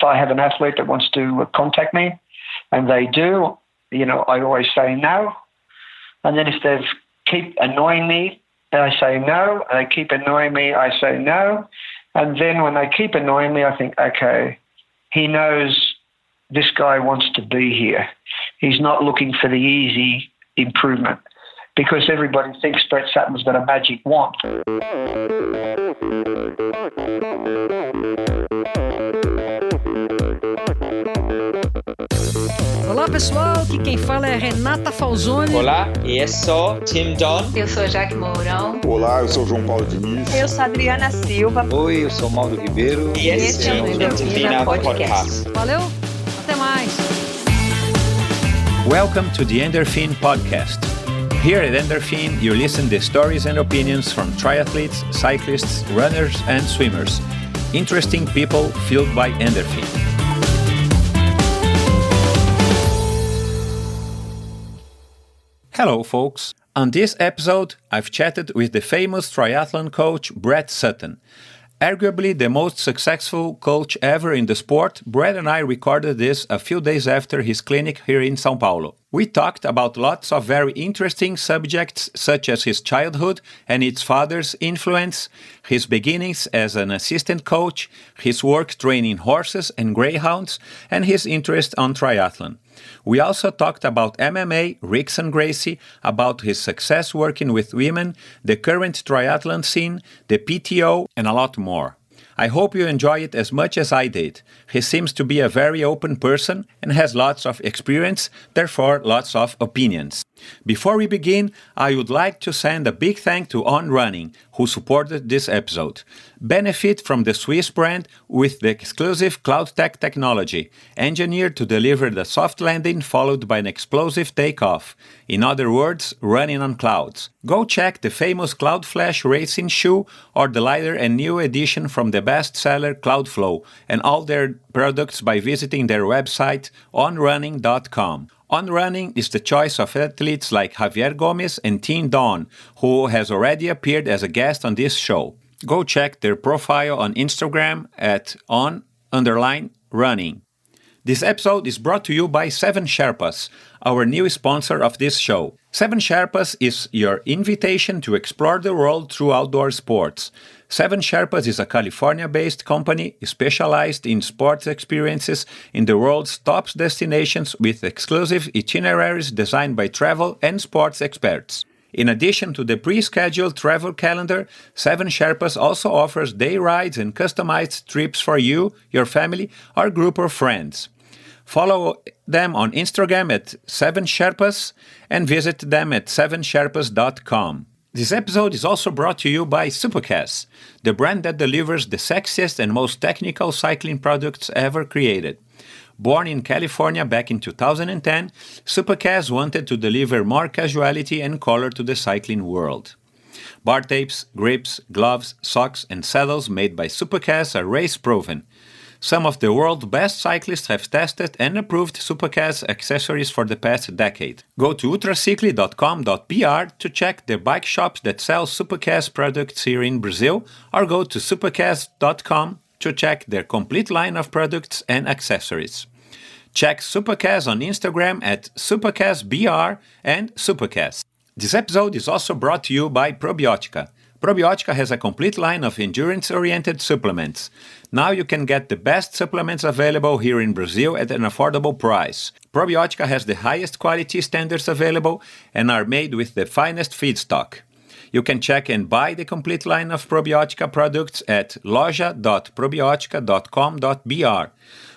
I have an athlete that wants to contact me, and they do, I always say no. And then if they keep annoying me, I say no. And they keep annoying me, I say no. And then when they keep annoying me, I think, okay, he knows this guy wants to be here. He's not looking for the easy improvement, because everybody thinks Brett Sutton's got a magic wand. Olá pessoal, aqui quem fala é Renata Falzoni. Olá, eu sou Tim Don. Eu sou Jaque Mourão. Olá, eu sou João Paulo Diniz. Eu sou Adriana Silva. Oi, eu sou Mauro Ribeiro. E esse é o Endorfina Podcast. Valeu, até mais. Welcome to the Endorphin Podcast. Here at Endorphin, you listen to stories and opinions from triathletes, cyclists, runners, and swimmers. Interesting people fueled by endorphin. Hello, folks. On this episode, I've chatted with the famous triathlon coach Brett Sutton. Arguably the most successful coach ever in the sport, Brett and I recorded this a few days after his clinic here in São Paulo. We talked about lots of very interesting subjects, such as his childhood and its father's influence, his beginnings as an assistant coach, his work training horses and greyhounds, and his interest on triathlon. We also talked about MMA, Ricks and Gracie, about his success working with women, the current triathlon scene, the PTO, and a lot more. I hope you enjoy it as much as I did. He seems to be a very open person and has lots of experience, therefore lots of opinions. Before we begin, I would like to send a big thank to On Running, who supported this episode. Benefit from the Swiss brand with the exclusive CloudTech technology, engineered to deliver the soft landing followed by an explosive takeoff. In other words, running on clouds. Go check the famous Cloud Flash racing shoe or the lighter and new edition from the bestseller Cloudflow and all their products by visiting their website onrunning.com. On Running is the choice of athletes like Javier Gomez and Tim Don, who has already appeared as a guest on this show. Go check their profile on Instagram at on_running. This episode is brought to you by 7 Sherpas, our new sponsor of this show. 7 Sherpas is your invitation to explore the world through outdoor sports. 7 Sherpas is a California-based company specialized in sports experiences in the world's top destinations with exclusive itineraries designed by travel and sports experts. In addition to the pre-scheduled travel calendar, 7 Sherpas also offers day rides and customized trips for you, your family, or group of friends. Follow them on Instagram at 7 Sherpas and visit them at 7sherpas.com. This episode is also brought to you by SUPACAZ, the brand that delivers the sexiest and most technical cycling products ever created. Born in California back in 2010, SUPACAZ wanted to deliver more casuality and color to the cycling world. Bar tapes, grips, gloves, socks, and saddles made by SUPACAZ are race-proven. Some of the world's best cyclists have tested and approved SUPACAZ accessories for the past decade. Go to ultracycling.com.br to check the bike shops that sell SUPACAZ products here in Brazil, or go to supacaz.com to check their complete line of products and accessories. Check SUPACAZ on Instagram at SUPACAZBR and SUPACAZ. This episode is also brought to you by Probiotica. Probiotica has a complete line of endurance-oriented supplements. Now you can get the best supplements available here in Brazil at an affordable price. Probiotica has the highest quality standards available and are made with the finest feedstock. You can check and buy the complete line of Probiotica products at loja.probiotica.com.br.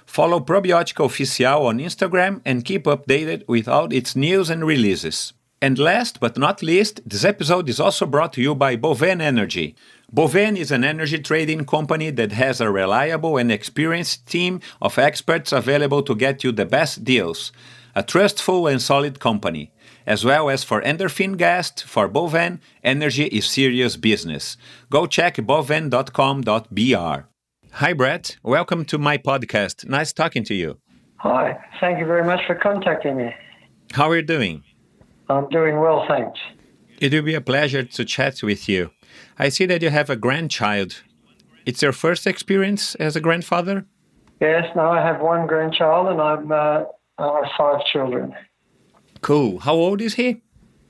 Follow Probiotica Oficial on Instagram and keep updated with all its news and releases. And last but not least, this episode is also brought to you by Boven Energy. Boven is an energy trading company that has a reliable and experienced team of experts available to get you the best deals. A trustful and solid company. As well as for Endorphin guests, for Boven, energy is serious business. Go check boven.com.br. Hi Brett, welcome to my podcast. Nice talking to you. Hi, thank you very much for contacting me. How are you doing? I'm doing well, thanks. It will be a pleasure to chat with you. I see that you have a grandchild. It's your first experience as a grandfather? Yes, no, I have one grandchild and I have 5 children. Cool. How old is he?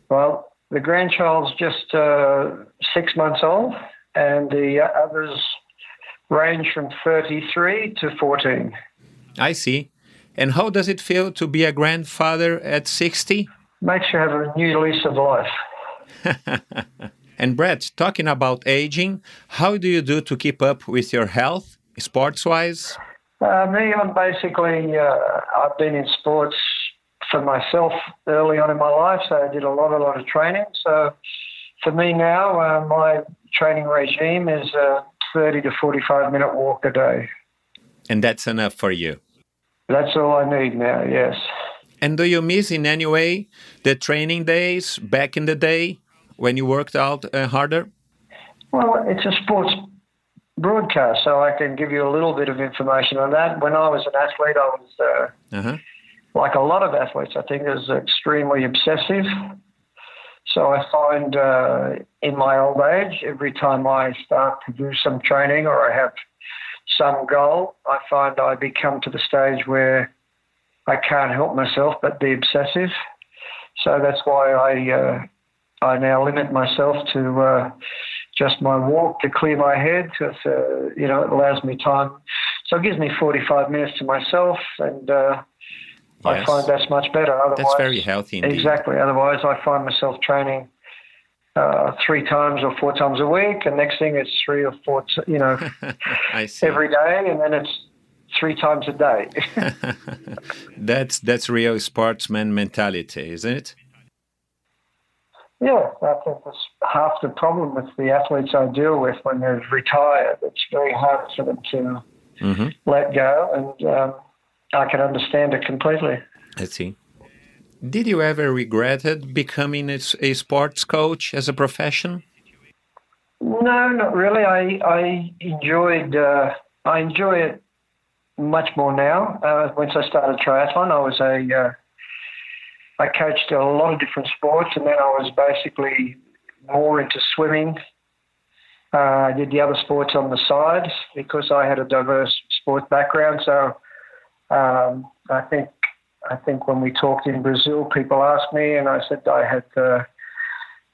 Well, the grandchild's just 6 months old, and the others range from 33 to 14. I see. And how does it feel to be a grandfather at 60? Makes you have a new lease of life. And Brett, talking about aging, how do you do to keep up with your health, sports-wise? Me, I'm basically, I've been in sports for myself early on in my life, so I did a lot of training. So for me now, my training regime is a 30 to 45-minute walk a day. And that's enough for you? That's all I need now, yes. And do you miss in any way the training days back in the day when you worked out harder? Well, it's a sports broadcast, so I can give you a little bit of information on that. When I was an athlete, I was, like a lot of athletes, I think, is extremely obsessive. So I find in my old age, every time I start to do some training or I have some goal, I find I become to the stage where I can't help myself but be obsessive. So that's why I now limit myself to just my walk to clear my head, because it allows me time. So it gives me 45 minutes to myself, and I find that's much better. Otherwise, that's very healthy indeed. Exactly. Otherwise, I find myself training 3 times or 4 times a week, and next thing it's 3 or 4, I see. every day, and then it's 3 times a day. That's real sportsman mentality, isn't it? Yeah, I think that's half the problem with the athletes I deal with when they're retired. It's very hard for them to let go, and I can understand it completely. I see. Did you ever regretted becoming a sports coach as a profession? No, not really. I enjoy it much more now. Once I started triathlon, I coached a lot of different sports, and then I was basically more into swimming. I did the other sports on the side because I had a diverse sports background. So I think when we talked in Brazil, people asked me, and I said I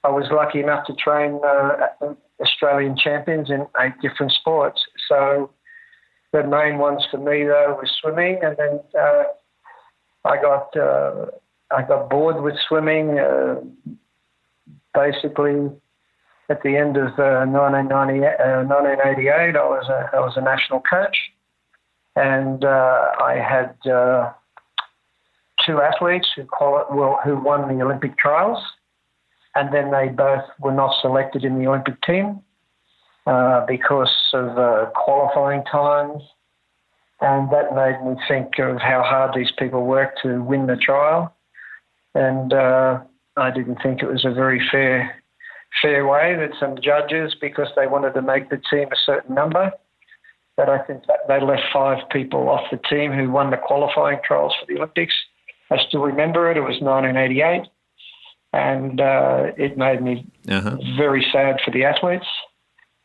was lucky enough to train Australian champions in 8 different sports. So the main ones for me, though, was swimming, and then I got bored with swimming. Basically, at the end of 1988, I was a national coach, and I had 2 athletes who won the Olympic trials, and then they both were not selected in the Olympic team because of qualifying times, and that made me think of how hard these people work to win the trial, and I didn't think it was a very fair way that some judges, because they wanted to make the team a certain number, that I think that they left 5 people off the team who won the qualifying trials for the Olympics. I still remember it. It was 1988, and it made me very sad for the athletes,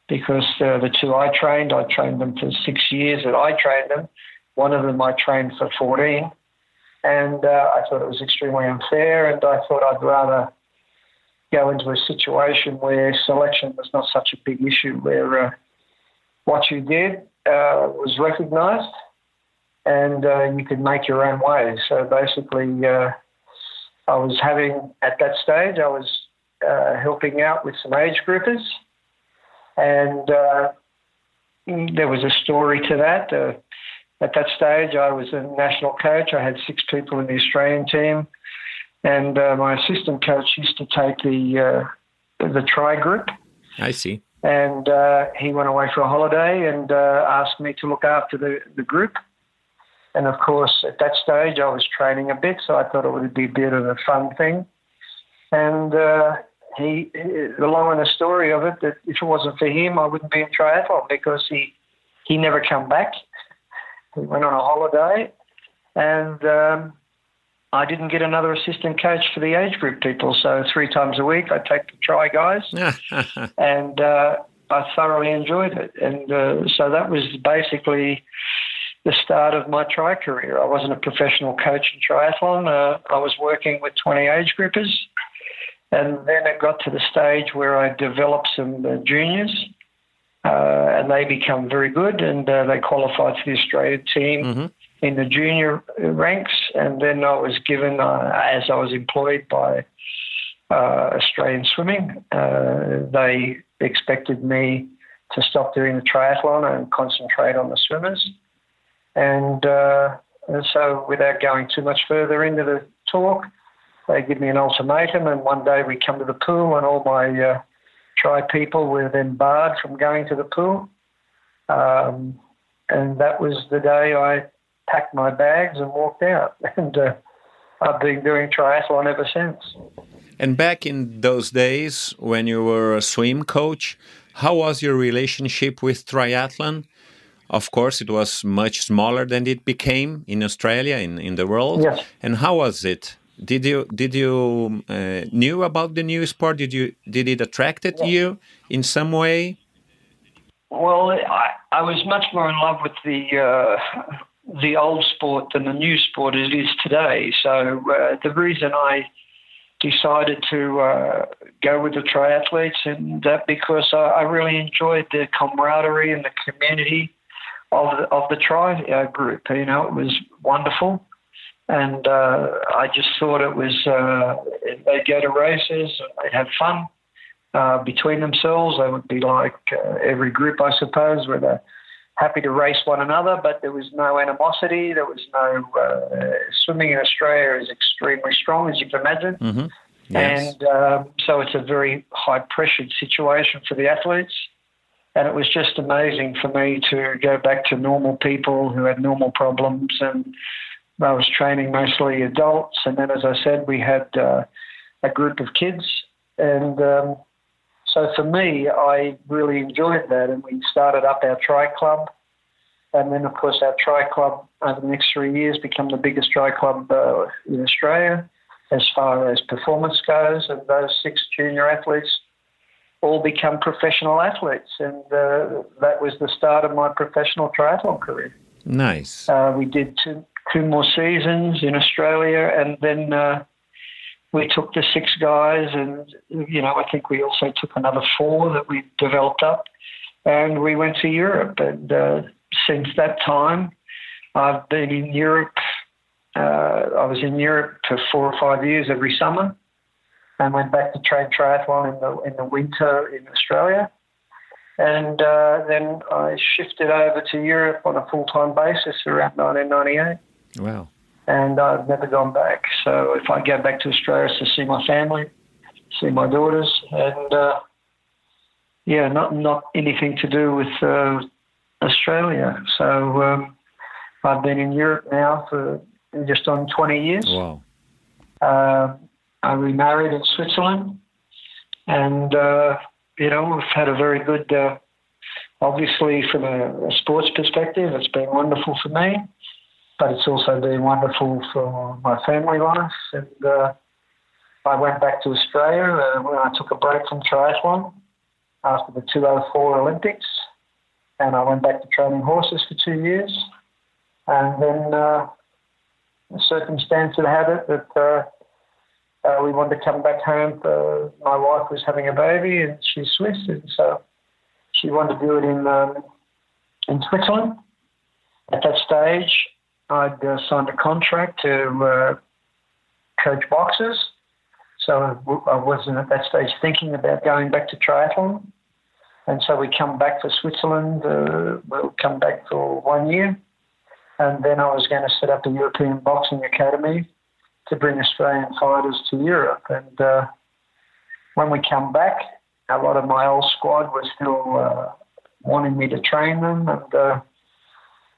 because the 2 I trained them for 6 years that I trained them. One of them I trained for 14, and I thought it was extremely unfair, and I thought I'd rather go into a situation where selection was not such a big issue, where what you did was recognised, and you could make your own way. So basically, I was at that stage, I was helping out with some age groupers, and there was a story to that. At that stage, I was a national coach. I had 6 people in the Australian team, and my assistant coach used to take the tri group. I see. And he went away for a holiday and asked me to look after the group. And, of course, at that stage, I was training a bit, so I thought it would be a bit of a fun thing. And the long and the story of it, that if it wasn't for him, I wouldn't be in triathlon, because he never come back. He went on a holiday, and I didn't get another assistant coach for the age group people. So 3 times a week, I'd take the tri guys, and I thoroughly enjoyed it. And so that was basically the start of my tri career. I wasn't a professional coach in triathlon. I was working with 20 age groupers. And then it got to the stage where I developed some juniors, and they become very good, and they qualified for the Australian team in the junior ranks. And then I was given, as I was employed by Australian Swimming, they expected me to stop doing the triathlon and concentrate on the swimmers. And so without going too much further into the talk, they give me an ultimatum, and one day we come to the pool and all my tri people were then barred from going to the pool. And that was the day I packed my bags and walked out. And I've been doing triathlon ever since. And back in those days when you were a swim coach, how was your relationship with triathlon? Of course, it was much smaller than it became in Australia, in the world. Yes. And how was it? Did you knew about the new sport? Did it attracted you in some way? Well, I was much more in love with the old sport than the new sport as it is today. So the reason I decided to go with the triathletes, and that because I really enjoyed the camaraderie and the community of the tri group. You know, it was wonderful. And I just thought it was, they'd go to races, they'd have fun between themselves. They would be like every group, I suppose, where they're happy to race one another, but there was no animosity. There was no, swimming in Australia is extremely strong, as you can imagine. Mm-hmm. Yes. And so it's a very high-pressured situation for the athletes. And it was just amazing for me to go back to normal people who had normal problems, and I was training mostly adults, and then, as I said, we had a group of kids. And so for me, I really enjoyed that, and we started up our tri club. And then, of course, our tri club over the next 3 years became the biggest tri club in Australia as far as performance goes. And those 6 junior athletes all become professional athletes. And that was the start of my professional triathlon career. Nice. We did two more seasons in Australia, and then we took the 6 guys, and I think we also took another 4 that we developed up, and we went to Europe. And since that time, I've been in Europe. I was in Europe for 4 or 5 years every summer, and went back to train triathlon in the winter in Australia. And then I shifted over to Europe on a full-time basis around 1998. Wow. And I've never gone back. So if I go back to Australia, it's to see my family, see my daughters, and not anything to do with Australia. So I've been in Europe now for just on 20 years. Wow. I remarried in Switzerland, and we've had a very good, obviously from a sports perspective, it's been wonderful for me, but it's also been wonderful for my family life. And I went back to Australia when I took a break from triathlon after the 2004 Olympics, and I went back to training horses for 2 years. And then the circumstances had it that we wanted to come back home. My wife was having a baby, and she's Swiss, and so she wanted to do it in Switzerland. At that stage, I'd signed a contract to coach boxers, so I wasn't at that stage thinking about going back to triathlon. And so we come back to Switzerland. We'll come back for 1 year, and then I was going to set up a European boxing academy to bring Australian fighters to Europe. And when we come back, a lot of my old squad was still wanting me to train them, and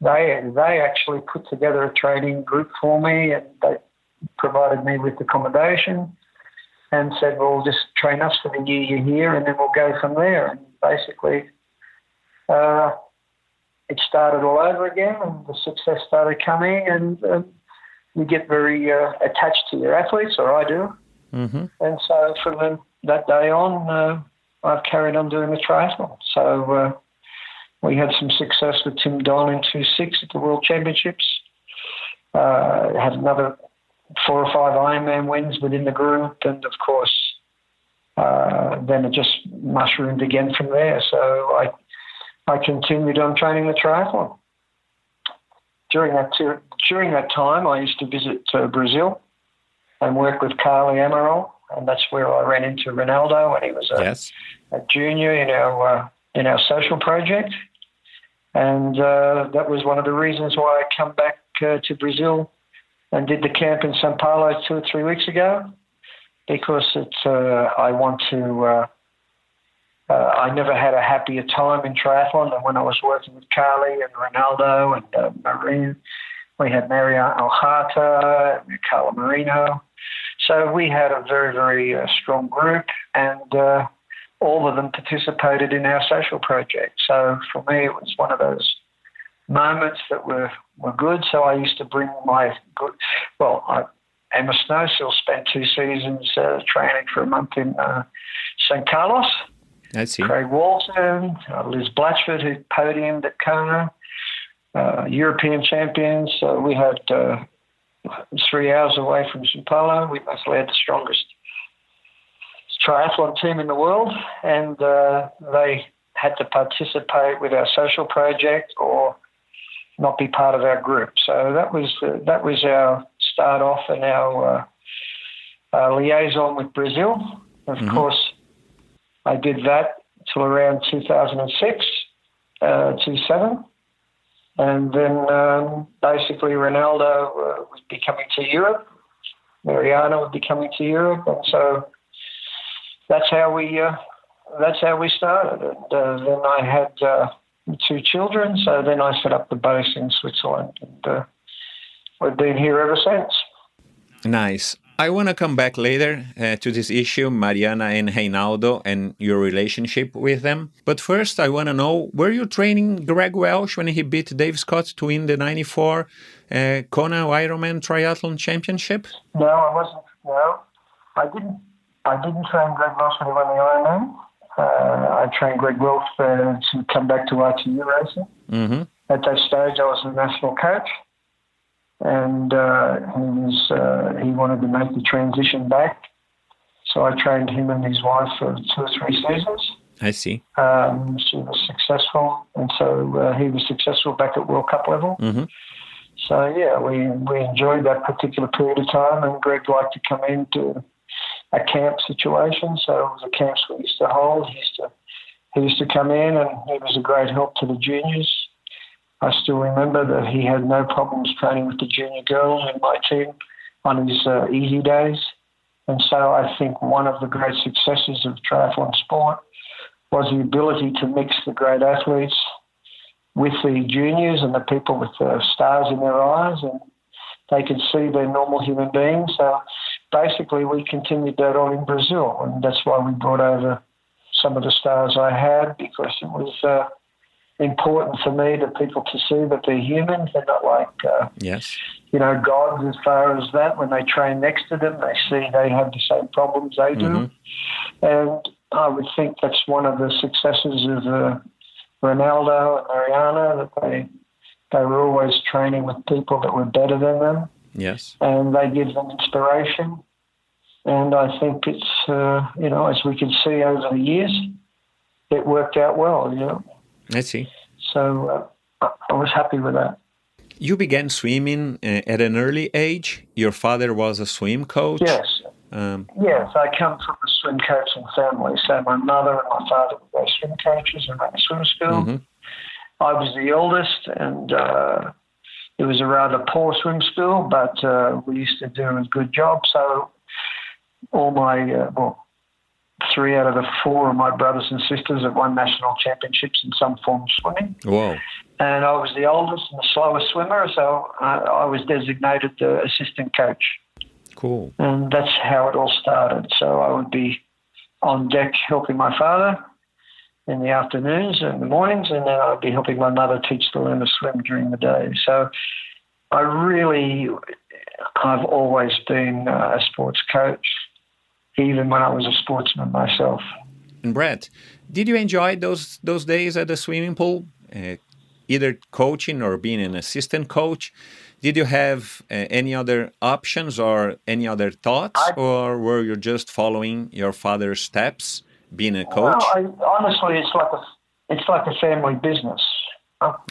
they actually put together a training group for me, and they provided me with accommodation and said, well, just train us for the year you're here, and then we'll go from there. And basically, it started all over again, and the success started coming, and you get very attached to your athletes, or I do. Mm-hmm. And so from that day on, I've carried on doing the triathlon. So We had some success with Tim Don in 2006 at the World Championships. Had another 4 or 5 Ironman wins within the group, and of course, then it just mushroomed again from there. So I continued on training the triathlon. During that time, I used to visit Brazil and work with Carly Amaral, and that's where I ran into Ronaldo when he was a junior in our social project. And that was one of the reasons why I come back to Brazil and did the camp in São Paulo 2 or 3 weeks ago, because I want to. I never had a happier time in triathlon than when I was working with Carly and Ronaldo and Marie. We had Maria Alhata, Carla Marino. So we had a very, very strong group, and all of them participated in our social project. So for me, it was one of those moments that were good. So I used to bring my good. Well, Emma Snowsill spent 2 seasons training for a month in St. Carlos. I see. Craig Walton, Liz Blatchford, who podiumed at Kona, European champions. So we had 3 hours away from São Paulo. We mostly had the strongest triathlon team in the world, and they had to participate with our social project or not be part of our group. So that was our start off and our liaison with Brazil. Of course, I did that till around 2006, 2007. And then basically Ronaldo was be coming to Europe. Mariana would be coming to Europe. And so that's how we started. And then I had 2 children. So then I set up the base in Switzerland. And we've been here ever since. Nice. I want to come back later to this issue, Mariana and Reinaldo, and your relationship with them. But first, I want to know, were you training Greg Welch when he beat Dave Scott to win the 94 Kona Ironman Triathlon Championship? No, I wasn't. No, I didn't train Greg Welch when he won the Ironman. I trained Greg Welch to come back to ITU racing. Mm-hmm. At that stage, I was the national coach. And he wanted to make the transition back. So I trained him and his wife for 2 or 3 seasons. I see. She was successful, and so he was successful back at World Cup level. Mm-hmm. So, yeah, we enjoyed that particular period of time, and Greg liked to come into a camp situation. So it was the camps we used to hold. He used to come in, and he was a great help to the juniors. I still remember that he had no problems training with the junior girls in my team on his easy days. And so I think one of the great successes of triathlon sport was the ability to mix the great athletes with the juniors and the people with the stars in their eyes, and they could see they're normal human beings. So basically we continued that on in Brazil, and that's why we brought over some of the stars I had, because it was important for me to people to see that they're human. They're not like, gods as far as that. When they train next to them, they see they have the same problems they do. Mm-hmm. And I would think that's one of the successes of Ronaldo and Mariana, that they were always training with people that were better than them. Yes. And they give them inspiration. And I think it's, as we can see over the years, it worked out well, I see. So I was happy with that. You began swimming at an early age. Your father was a swim coach. Yes. Yes, I come from a swim coaching family. So my mother and my father were both swim coaches and ran a swim school. Mm-hmm. I was the eldest, and it was a rather poor swim school, but we used to do a good job. So all my 3 out of the 4 of my brothers and sisters have won national championships in some form of swimming. Whoa. And I was the oldest and the slowest swimmer, so I was designated the assistant coach. Cool. And that's how it all started. So I would be on deck helping my father in the afternoons and the mornings, and then I'd be helping my mother teach to learn to swim during the day. So I've always been a sports coach, even when I was a sportsman myself. And Brett, did you enjoy those days at the swimming pool? either coaching or being an assistant coach. Did you have any other options or any other thoughts, or were you just following your father's steps, being a coach? Well, honestly, it's like a family business.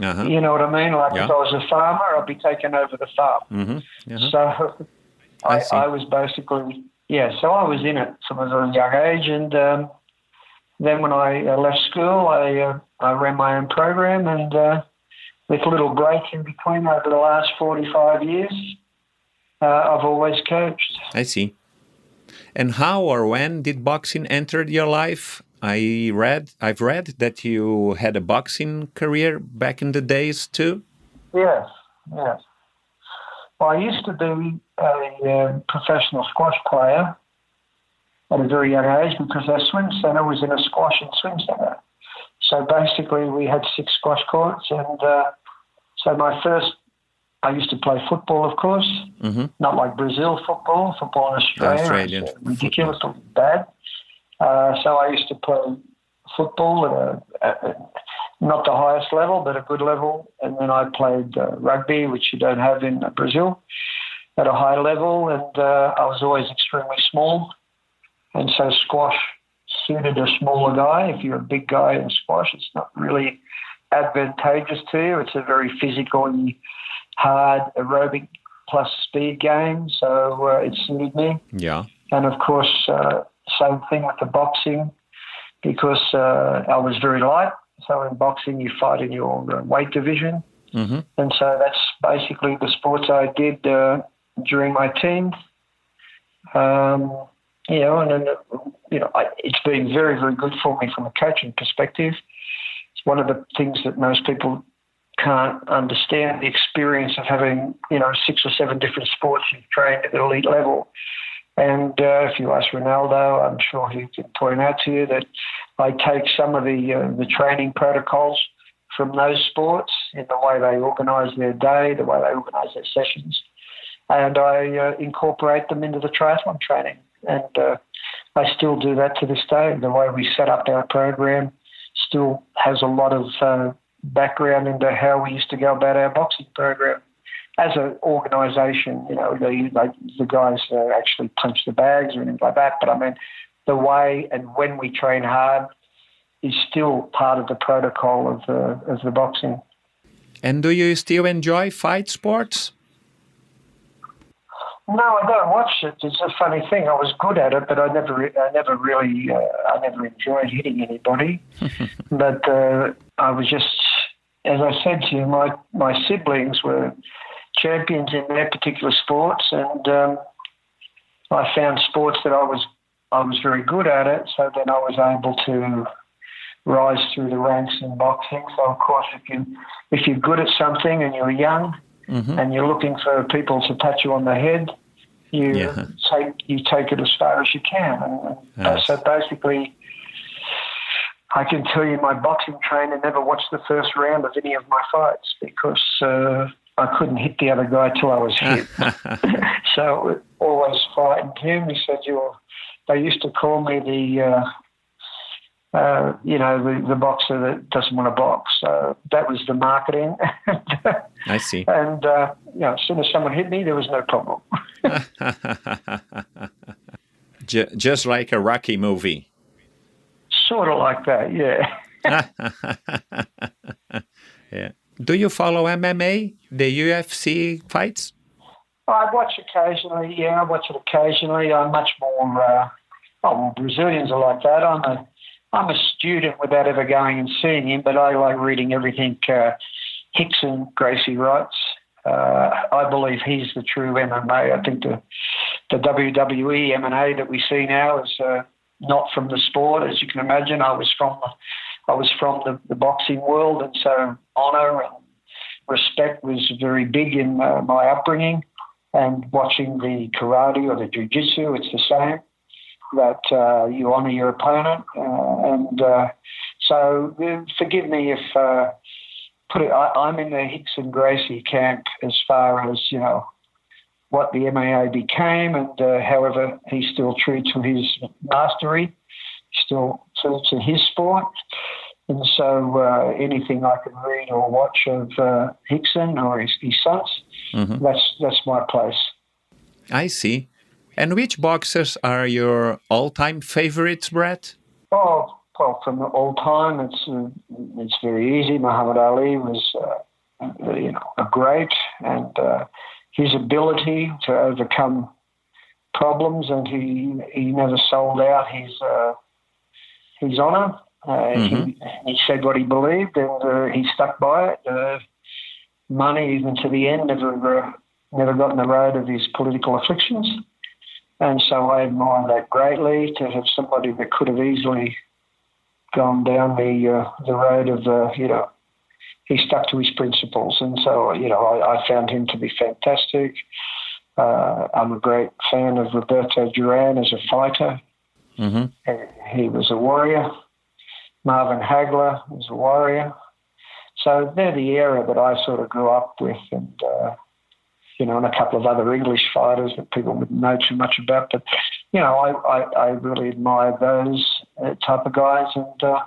You know what I mean? Like if I was a farmer, I'd be taking over the farm. So I was basically, so I was in it from a very young age. And then when I left school, I ran my own program, and with little breaks in between over the last 45 years, I've always coached. I see. And how or when did boxing enter your life? I've read that you had a boxing career back in the days too. Yes. Well, I used to be a professional squash player at a very young age because our swim centre was in a squash and swim centre. So basically we had 6 squash courts, and so I used to play football, of course, not like Brazil football in Australia. It's ridiculously bad. So I used to play football at not the highest level, but a good level. And then I played rugby, which you don't have in Brazil, at a high level. And I was always extremely small. And so squash suited a smaller guy. If you're a big guy in squash, it's not really advantageous to you. It's a very physically hard aerobic plus speed game. So it suited me. Yeah. And of course, same thing with the boxing, because I was very light. So in boxing, you fight in your weight division. And so that's basically the sports I did during my teens. And then, it's been very, very good for me from a coaching perspective. It's one of the things that most people can't understand, the experience of having, 6 or 7 different sports you've trained at the elite level. And if you ask Ronaldo, I'm sure he can point out to you that I take some of the training protocols from those sports in the way they organise their day, the way they organise their sessions, and I incorporate them into the triathlon training. And I still do that to this day. The way we set up our program still has a lot of background into how we used to go about our boxing program. As an organisation, the guys actually punch the bags or anything like that. But I mean, the way and when we train hard is still part of the protocol of the boxing. And do you still enjoy fight sports? No, I don't watch it. It's a funny thing. I was good at it, but I never enjoyed hitting anybody. But I was just, as I said to you, my siblings were champions in their particular sports, and I found sports that I was very good at it. So then I was able to rise through the ranks in boxing. So of course, if you're good at something and you're young and you're looking for people to pat you on the head, you take it as far as you can. And so basically, I can tell you my boxing trainer never watched the first round of any of my fights because I couldn't hit the other guy till I was hit. So always fighting him. He said, they used to call me the boxer that doesn't want to box. So that was the marketing. I see. And, as soon as someone hit me, there was no problem. Just like a Rocky movie. Sort of like that, yeah. Yeah. Do you follow MMA, the UFC fights? I watch occasionally, I watch it occasionally. I'm much more, Brazilians are like that. I'm a student without ever going and seeing him, but I like reading everything Hickson Gracie writes. I believe he's the true MMA. I think the WWE MMA that we see now is not from the sport, as you can imagine. I was from the boxing world, and so honour and respect was very big in my upbringing. And watching the karate or the jiu-jitsu, it's the same, that you honour your opponent. So forgive me if I'm in the Hickson Gracie camp as far as, what the MMA became, and however he's still true to his mastery, still true to his sport. And so anything I can read or watch of Hickson or his sons, that's my place. I see. And which boxers are your all-time favorites, Brett? Oh, well, from all time, it's very easy. Muhammad Ali was, a great, and his ability to overcome problems, and he never sold out his honour. He said what he believed, and he stuck by it. Money, even to the end, never got in the road of his political afflictions. And so I admire that greatly, to have somebody that could have easily gone down the road of, he stuck to his principles. And so, I found him to be fantastic. I'm a great fan of Roberto Duran as a fighter. He was a warrior. Marvin Hagler was a warrior. So they're the era that I sort of grew up with, and and a couple of other English fighters that people wouldn't know too much about. But, I really admire those type of guys. And, so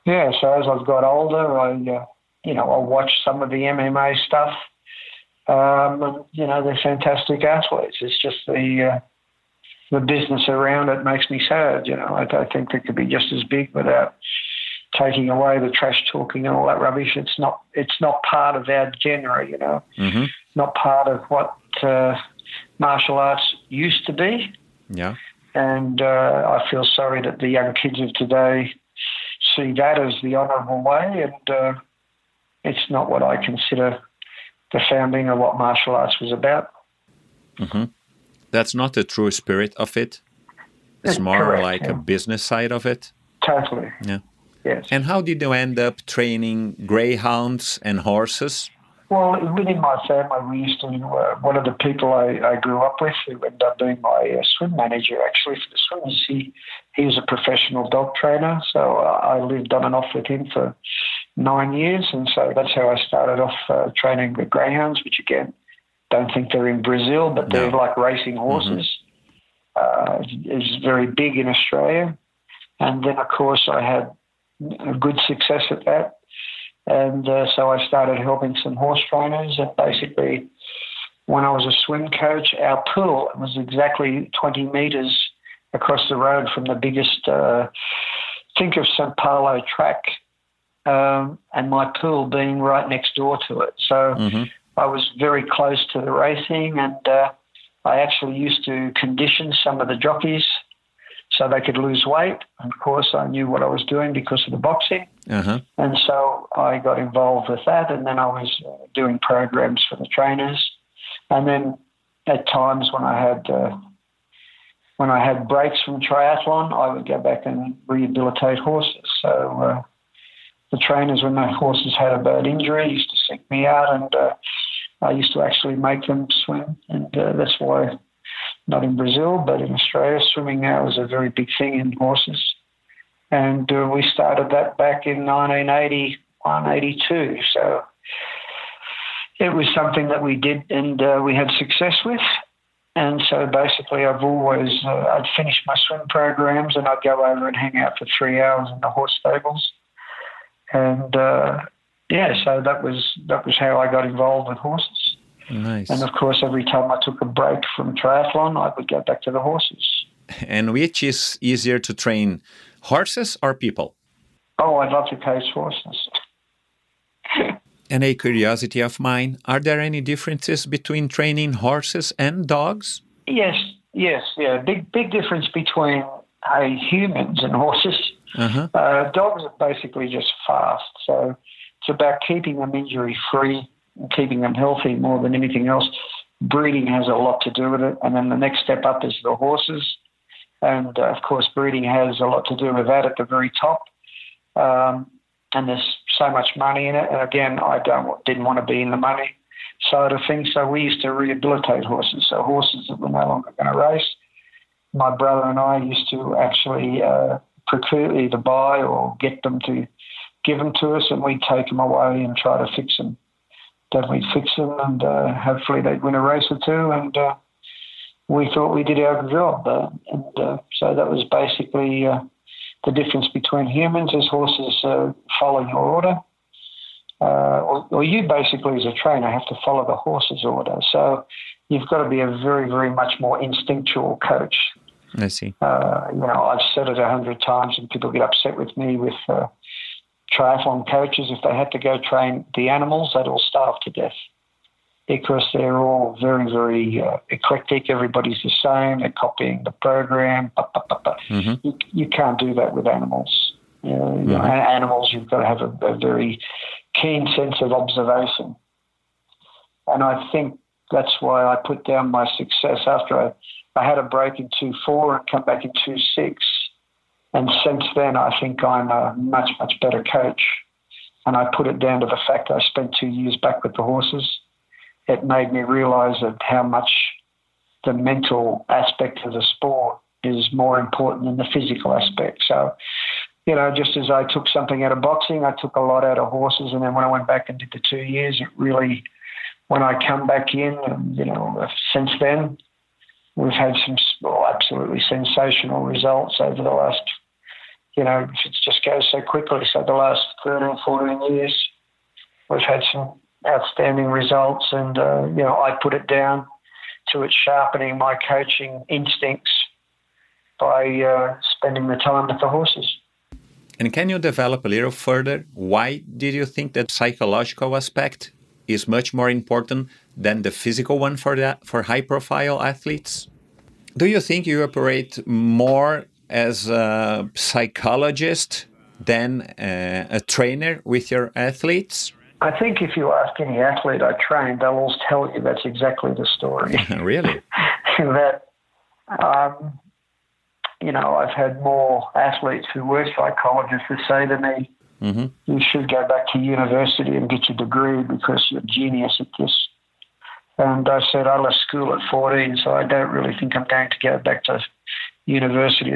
as I've got older, I watch some of the MMA stuff. They're fantastic athletes. It's just the business around it makes me sad. I think they could be just as big without taking away the trash talking and all that rubbish. It's not part of our genre, not part of what martial arts used to be. Yeah. And I feel sorry that the young kids of today see that as the honourable way, and it's not what I consider the founding of what martial arts was about. That's not the true spirit of it. It's more correct, like a business side of it. Totally. Yeah. Yes. And how did you end up training greyhounds and horses? Well, within my family, we used to, one of the people I grew up with, who ended up being my swim manager, actually, for the swimmers, he was a professional dog trainer, so I lived on and off with him for 9 years, and so that's how I started off training the greyhounds, which, again, don't think they're in Brazil, but they're like racing horses. It's very big in Australia. And then, of course, I had a good success at that. And so I started helping some horse trainers. And basically, when I was a swim coach, our pool was exactly 20 metres across the road from the biggest, think of St. Paulo track, and my pool being right next door to it. So I was very close to the racing, and I actually used to condition some of the jockeys so they could lose weight. And of course, I knew what I was doing because of the boxing. And so I got involved with that, and then I was doing programs for the trainers. And then at times when I had breaks from triathlon, I would go back and rehabilitate horses. So the trainers, when the horses had a bad injury, used to seek me out, and I used to actually make them swim. And that's why, not in Brazil, but in Australia, swimming now is a very big thing in horses. And we started that back in 1981, 82. So it was something that we did, and we had success with. And so basically I've always, I'd finish my swim programs and I'd go over and hang out for 3 hours in the horse stables. And so that was how I got involved with horses. Nice. And of course, every time I took a break from triathlon, I would go back to the horses. And which is easier to train, horses or people? Oh, I'd love to coach horses. And a curiosity of mine, are there any differences between training horses and dogs? Yes, yeah. Big difference between humans and horses. Dogs are basically just fast, so it's about keeping them injury-free and keeping them healthy more than anything else. Breeding has a lot to do with it, and then the next step up is the horses. And, of course, breeding has a lot to do with that at the very top. And there's so much money in it. And, again, I didn't want to be in the money side of things, so we used to rehabilitate horses. So horses that were no longer going to race, my brother and I used to actually procure, either buy or get them to give them to us, and we'd take them away and try to fix them. Then we'd fix them, and hopefully they'd win a race or two, and we thought we did our job. So that was basically The difference between humans is horses follow your order, or you basically as a trainer have to follow the horse's order. So you've got to be a very, very much more instinctual coach. I see. I've said it 100 times, and people get upset with me with triathlon coaches. If they had to go train the animals, they'd all starve to death because they're all very, very eclectic. Everybody's the same. They're copying the program. Mm-hmm. You can't do that with animals. Animals, you've got to have a very keen sense of observation. And I think that's why I put down my success after I had a break in 2.4 and come back in 2.6. And since then, I think I'm a much, much better coach. And I put it down to the fact I spent 2 years back with the horses. It made me realise that how much the mental aspect of the sport is more important than the physical aspect. So, just as I took something out of boxing, I took a lot out of horses. And then when I went back and did the 2 years, it really, when I come back in, since then, we've had some absolutely sensational results over the last, it just goes so quickly. So the last 13, 14 years, we've had some outstanding results. And, I put it down to it sharpening my coaching instincts by spending the time with the horses. And can you develop a little further? Why did you think that psychological aspect is much more important than the physical one for high-profile athletes? Do you think you operate more as a psychologist than a trainer with your athletes? I think if you ask any athlete I train, they'll all tell you that's exactly the story. Really? That, I've had more athletes who were psychologists who say to me, mm-hmm. You should go back to university and get your degree because you're a genius at this. And I said, I left school at 14, so I don't really think I'm going to go back to university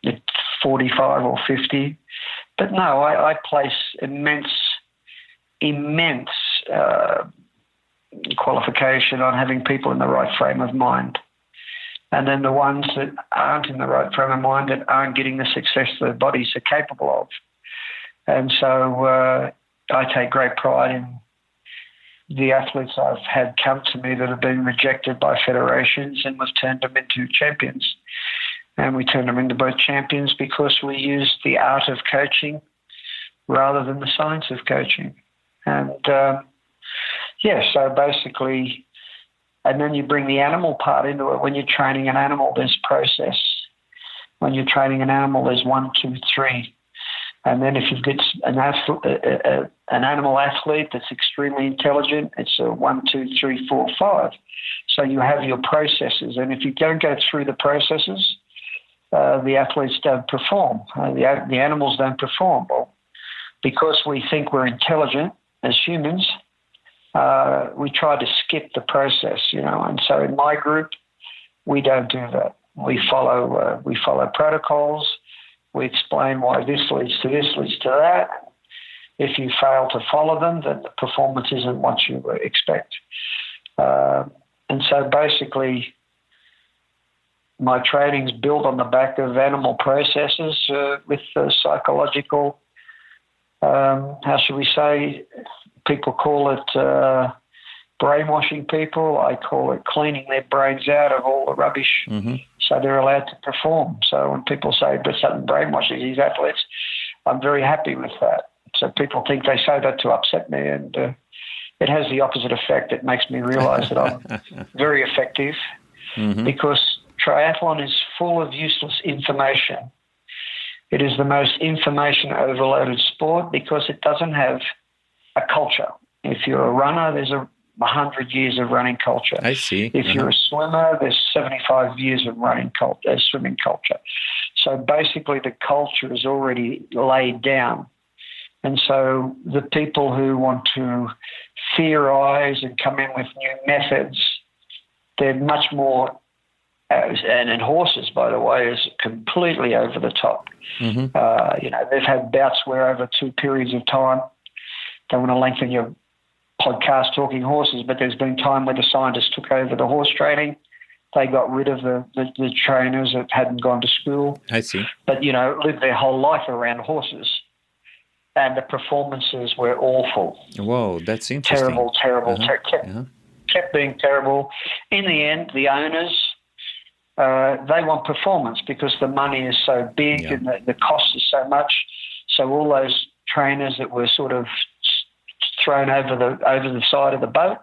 at 45 or 50. But no, I place immense qualification on having people in the right frame of mind. And then the ones that aren't in the right frame of mind, that aren't getting the success their bodies are capable of. And so I take great pride in the athletes I've had come to me that have been rejected by federations, and we've turned them into champions. And we turned them into both champions because we used the art of coaching rather than the science of coaching. And, so basically, and then you bring the animal part into it. When you're training an animal, there's process. When you're training an animal, there's 1, 2, 3. And then if you've got an animal athlete that's extremely intelligent, it's a 1, 2, 3, 4, 5. So you have your processes. And if you don't go through the processes, the athletes don't perform. The animals don't perform. Well, because we think we're intelligent as humans, we try to skip the process, And so in my group, we don't do that. We follow protocols. We explain why this leads to this, leads to that. If you fail to follow them, then the performance isn't what you expect. And so basically, my training's built on the back of animal processes with psychological, how should we say, people call it brainwashing people. I call it cleaning their brains out of all the rubbish, mm-hmm. so they're allowed to perform. So when people say, but Sutton brainwashes these athletes, I'm very happy with that. So people think they say that to upset me, and it has the opposite effect. It makes me realise that I'm very effective, mm-hmm. because triathlon is full of useless information. It is the most information overloaded sport because it doesn't have a culture. If you're a runner, there's 100 years of running culture. I see. If you're a swimmer, there's 75 years of swimming culture. So basically the culture is already laid down. And so the people who want to theorize and come in with new methods, they're much more, and in horses, by the way, is completely over the top. Mm-hmm. They've had bouts where over 2 periods of time, don't want to lengthen your podcast talking horses, but there's been time where the scientists took over the horse training They got rid of the trainers that hadn't gone to school. I see. But, lived their whole life around horses. And the performances were awful. Whoa, that's interesting. Terrible. Kept being terrible. In the end, the owners, they want performance because the money is so big and the cost is so much. So all those trainers that were sort of thrown over the side of the boat,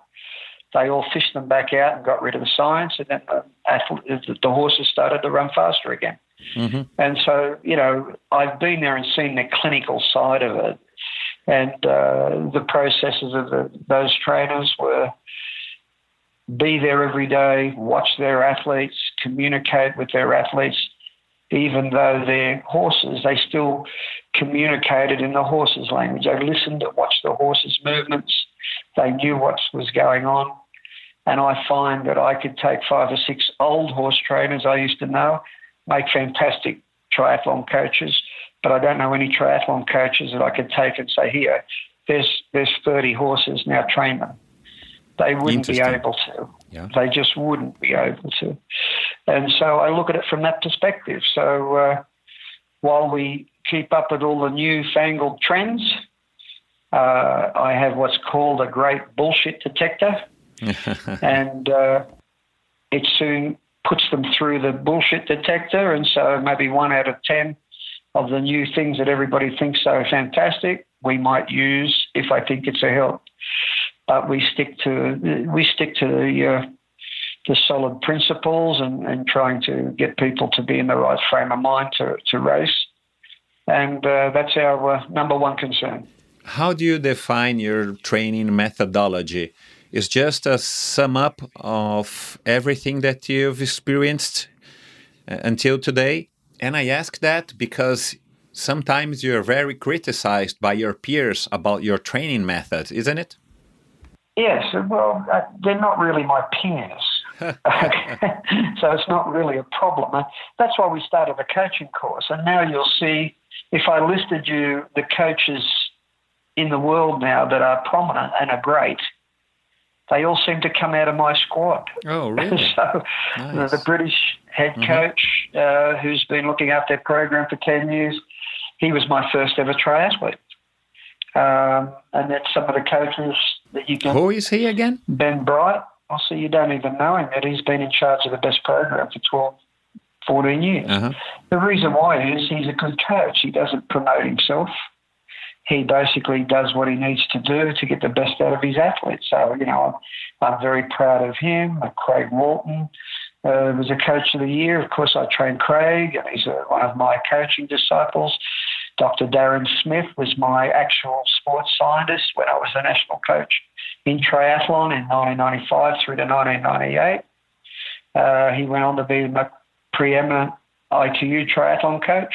they all fished them back out and got rid of the signs, and then the horses started to run faster again. Mm-hmm. And so, I've been there and seen the clinical side of it, and the processes of those trainers were be there every day, watch their athletes, communicate with their athletes. Even though they're horses, they still communicated in the horses' language. They listened and watched the horses' movements. They knew what was going on. And I find that I could take 5 or 6 old horse trainers I used to know, make fantastic triathlon coaches, but I don't know any triathlon coaches that I could take and say, here, there's 30 horses, now train them. They wouldn't be able to. Yeah. They just wouldn't be able to. And so I look at it from that perspective. So while we keep up with all the newfangled trends, I have what's called a great bullshit detector. And it soon puts them through the bullshit detector. And so maybe 1 out of 10 of the new things that everybody thinks are fantastic, we might use if I think it's a help. But we stick to the solid principles and trying to get people to be in the right frame of mind to race. And that's our number one concern. How do you define your training methodology? Is just a sum up of everything that you've experienced until today? And I ask that because sometimes you're very criticized by your peers about your training methods, isn't it? Yes, well, they're not really my peers. So it's not really a problem. That's why we started a coaching course. And now you'll see, if I listed you the coaches in the world now that are prominent and are great, they all seem to come out of my squad. Oh, really? So nice. The British head coach who's been looking after their program for 10 years, he was my first ever triathlete. And then some of the coaches that you can... Who is he again? Ben Bright. I'll see you don't even know him, yet he's been in charge of the best program for 12, 14 years. Uh-huh. The reason why is he's a good coach. He doesn't promote himself. He basically does what he needs to do to get the best out of his athletes. So, I'm very proud of him. Craig Walton was a coach of the year. Of course, I trained Craig, and he's one of my coaching disciples. Dr. Darren Smith was my actual sports scientist when I was the national coach in triathlon in 1995 through to 1998. He went on to be a preeminent ITU triathlon coach.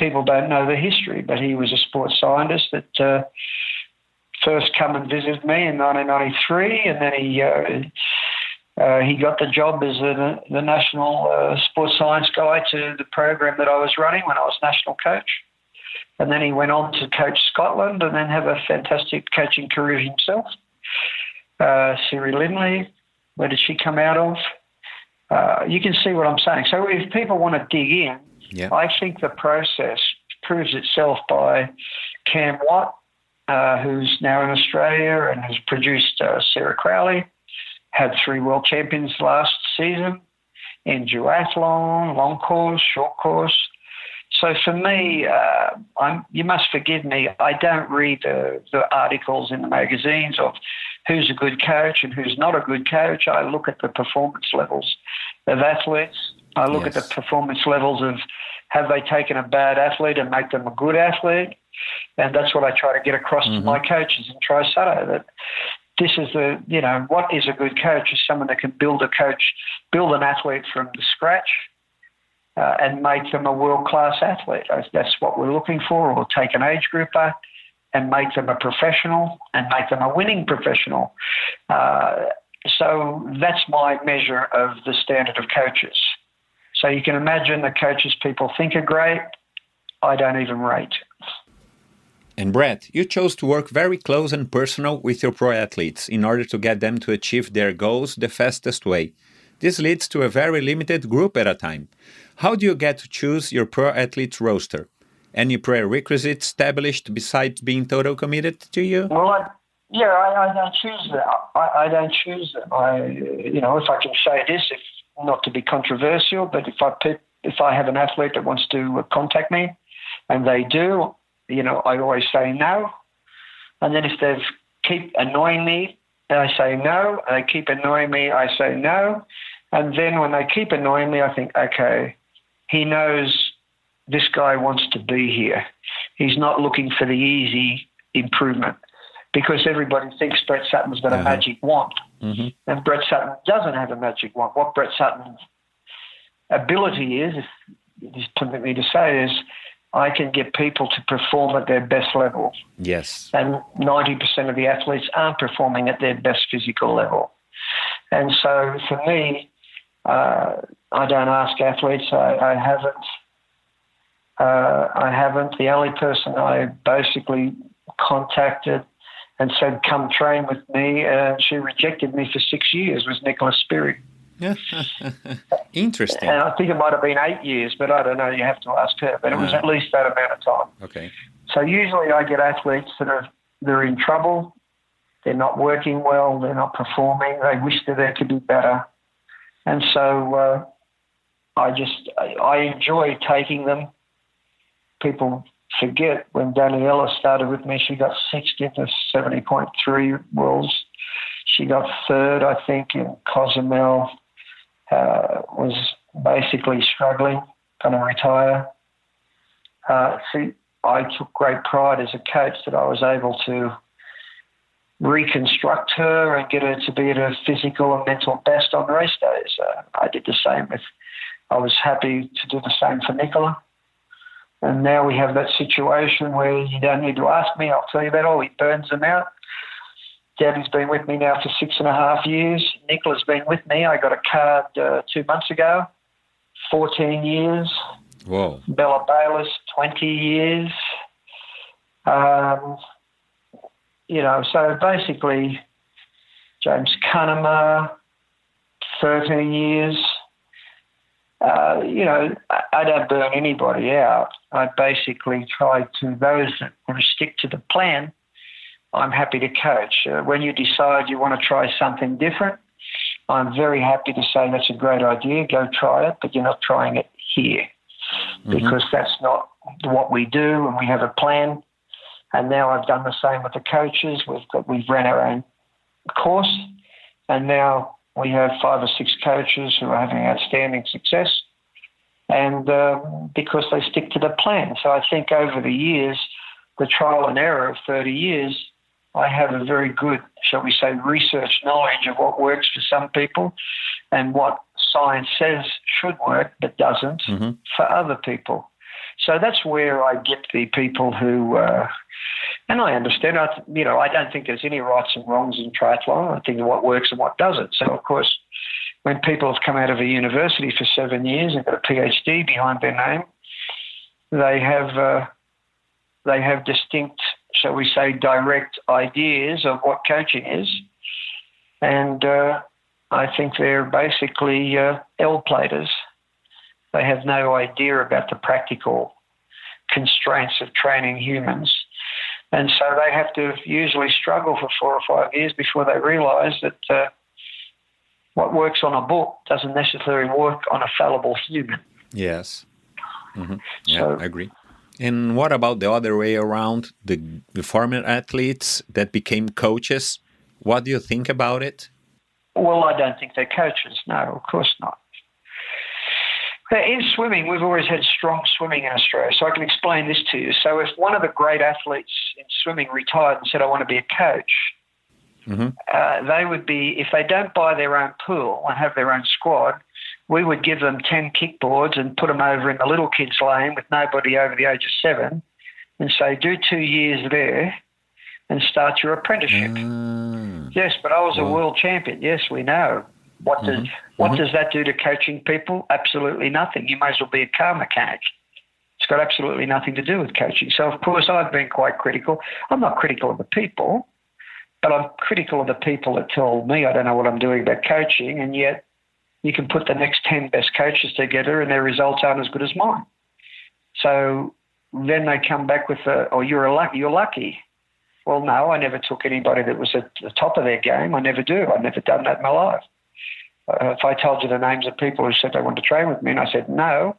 People don't know the history, but he was a sports scientist that first come and visited me in 1993, and then he got the job as the national sports science guy to the program that I was running when I was national coach. And then he went on to coach Scotland and then have a fantastic coaching career himself. Siri Lindley, where did she come out of? You can see what I'm saying. So if people want to dig in, I think the process proves itself by Cam Watt, who's now in Australia and has produced Sarah Crowley, had 3 world champions last season in duathlon, long course, short course. So for me, you must forgive me, I don't read the articles in the magazines of who's a good coach and who's not a good coach. I look at the performance levels of athletes. I look at the performance levels of have they taken a bad athlete and make them a good athlete. And that's what I try to get across to my coaches in Tri-Sutto, that this is what is a good coach is someone that can build an athlete from the scratch. And make them a world-class athlete. That's what we're looking for. Or take an age grouper and make them a professional and make them a winning professional. So that's my measure of the standard of coaches. So you can imagine the coaches people think are great, I don't even rate. And Brett, you chose to work very close and personal with your pro athletes in order to get them to achieve their goals the fastest way. This leads to a very limited group at a time. How do you get to choose your pro athletes roster? Any prerequisites established besides being total committed to you? Well, I don't choose that. I don't choose them. If I can say this, if not to be controversial, but if I have an athlete that wants to contact me, and they do, I always say no. And then if they keep annoying me, I say no. And they keep annoying me, I say no. And then when they keep annoying me, I think, okay, he knows this guy wants to be here. He's not looking for the easy improvement, because everybody thinks Brett Sutton's got a magic wand. Mm-hmm. And Brett Sutton doesn't have a magic wand. What Brett Sutton's ability is, if you permit me to say, is I can get people to perform at their best level. Yes. And 90% of the athletes aren't performing at their best physical level. And so for me, I don't ask athletes. I haven't. The only person I basically contacted and said, come train with me, and she rejected me for 6 years, was Nicola Spirig. Interesting. And I think it might have been 8 years, but I don't know. You have to ask her. But it was at least that amount of time. Okay. So usually I get athletes they're in trouble. They're not working well. They're not performing. They wish that they could be better. And so I enjoy taking them. People forget when Daniela started with me, she got 60th of 70.3 worlds. She got third, I think, in Cozumel. Was basically struggling, going to retire. I took great pride as a coach that I was able to reconstruct her and get her to be at her physical and mental best on race days. I did the same I was happy to do the same for Nicola. And now we have that situation where you don't need to ask me, I'll tell you that all. He burns them out. Debbie's been with me now for 6.5 years. Nicola's been with me. I got a card 2 months ago, 14 years. Whoa. Bella Bayliss, 20 years. So basically, James Cunningham, 13 years. I don't burn anybody out. I basically try to, those that want to stick to the plan, I'm happy to coach. When you decide you want to try something different, I'm very happy to say that's a great idea. Go try it, but you're not trying it here because that's not what we do, and we have a plan. And now I've done the same with the coaches. We've ran our own course, and now we have 5 or 6 coaches who are having outstanding success, and because they stick to the plan. So I think over the years, the trial and error of 30 years, I have a very good, shall we say, research knowledge of what works for some people and what science says should work but doesn't for other people. So that's where I get the people who, and I understand, I don't think there's any rights and wrongs in triathlon. I think what works and what doesn't. So, of course, when people have come out of a university for 7 years and got a PhD behind their name, they have distinct, shall we say, direct ideas of what coaching is. And I think they're basically L-platers. They have no idea about the practical constraints of training humans. And so they have to usually struggle for 4 or 5 years before they realise that what works on a book doesn't necessarily work on a fallible human. Yes. Yeah, I agree. And what about the other way around, the former athletes that became coaches? What do you think about it? Well, I don't think they're coaches. No, of course not. In swimming, we've always had strong swimming in Australia, so I can explain this to you. So if one of the great athletes in swimming retired and said, I want to be a coach, they would be, if they don't buy their own pool and have their own squad, we would give them 10 kickboards and put them over in the little kids' lane with nobody over the age of 7 and say, do 2 years there and start your apprenticeship. Yes, but I was a world champion. Yes, we know. What does that do to coaching people? Absolutely nothing. You may as well be a car mechanic. It's got absolutely nothing to do with coaching. So, of course, I've been quite critical. I'm not critical of the people, but I'm critical of the people that tell me I don't know what I'm doing about coaching, and yet you can put the next 10 best coaches together and their results aren't as good as mine. So then they come back with, you're lucky. Well, no, I never took anybody that was at the top of their game. I never do. I've never done that in my life. If I told you the names of people who said they wanted to train with me and I said, no,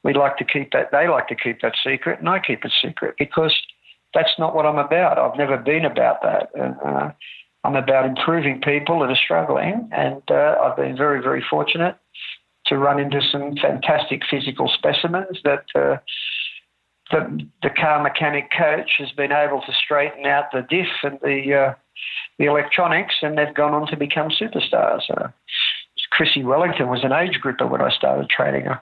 we'd like to keep that. They like to keep that secret and I keep it secret because that's not what I'm about. I've never been about that. I'm about improving people that are struggling, and I've been very, very fortunate to run into some fantastic physical specimens that the car mechanic coach has been able to straighten out the diff and the electronics, and they've gone on to become superstars. Chrissy Wellington was an age grouper when I started training her.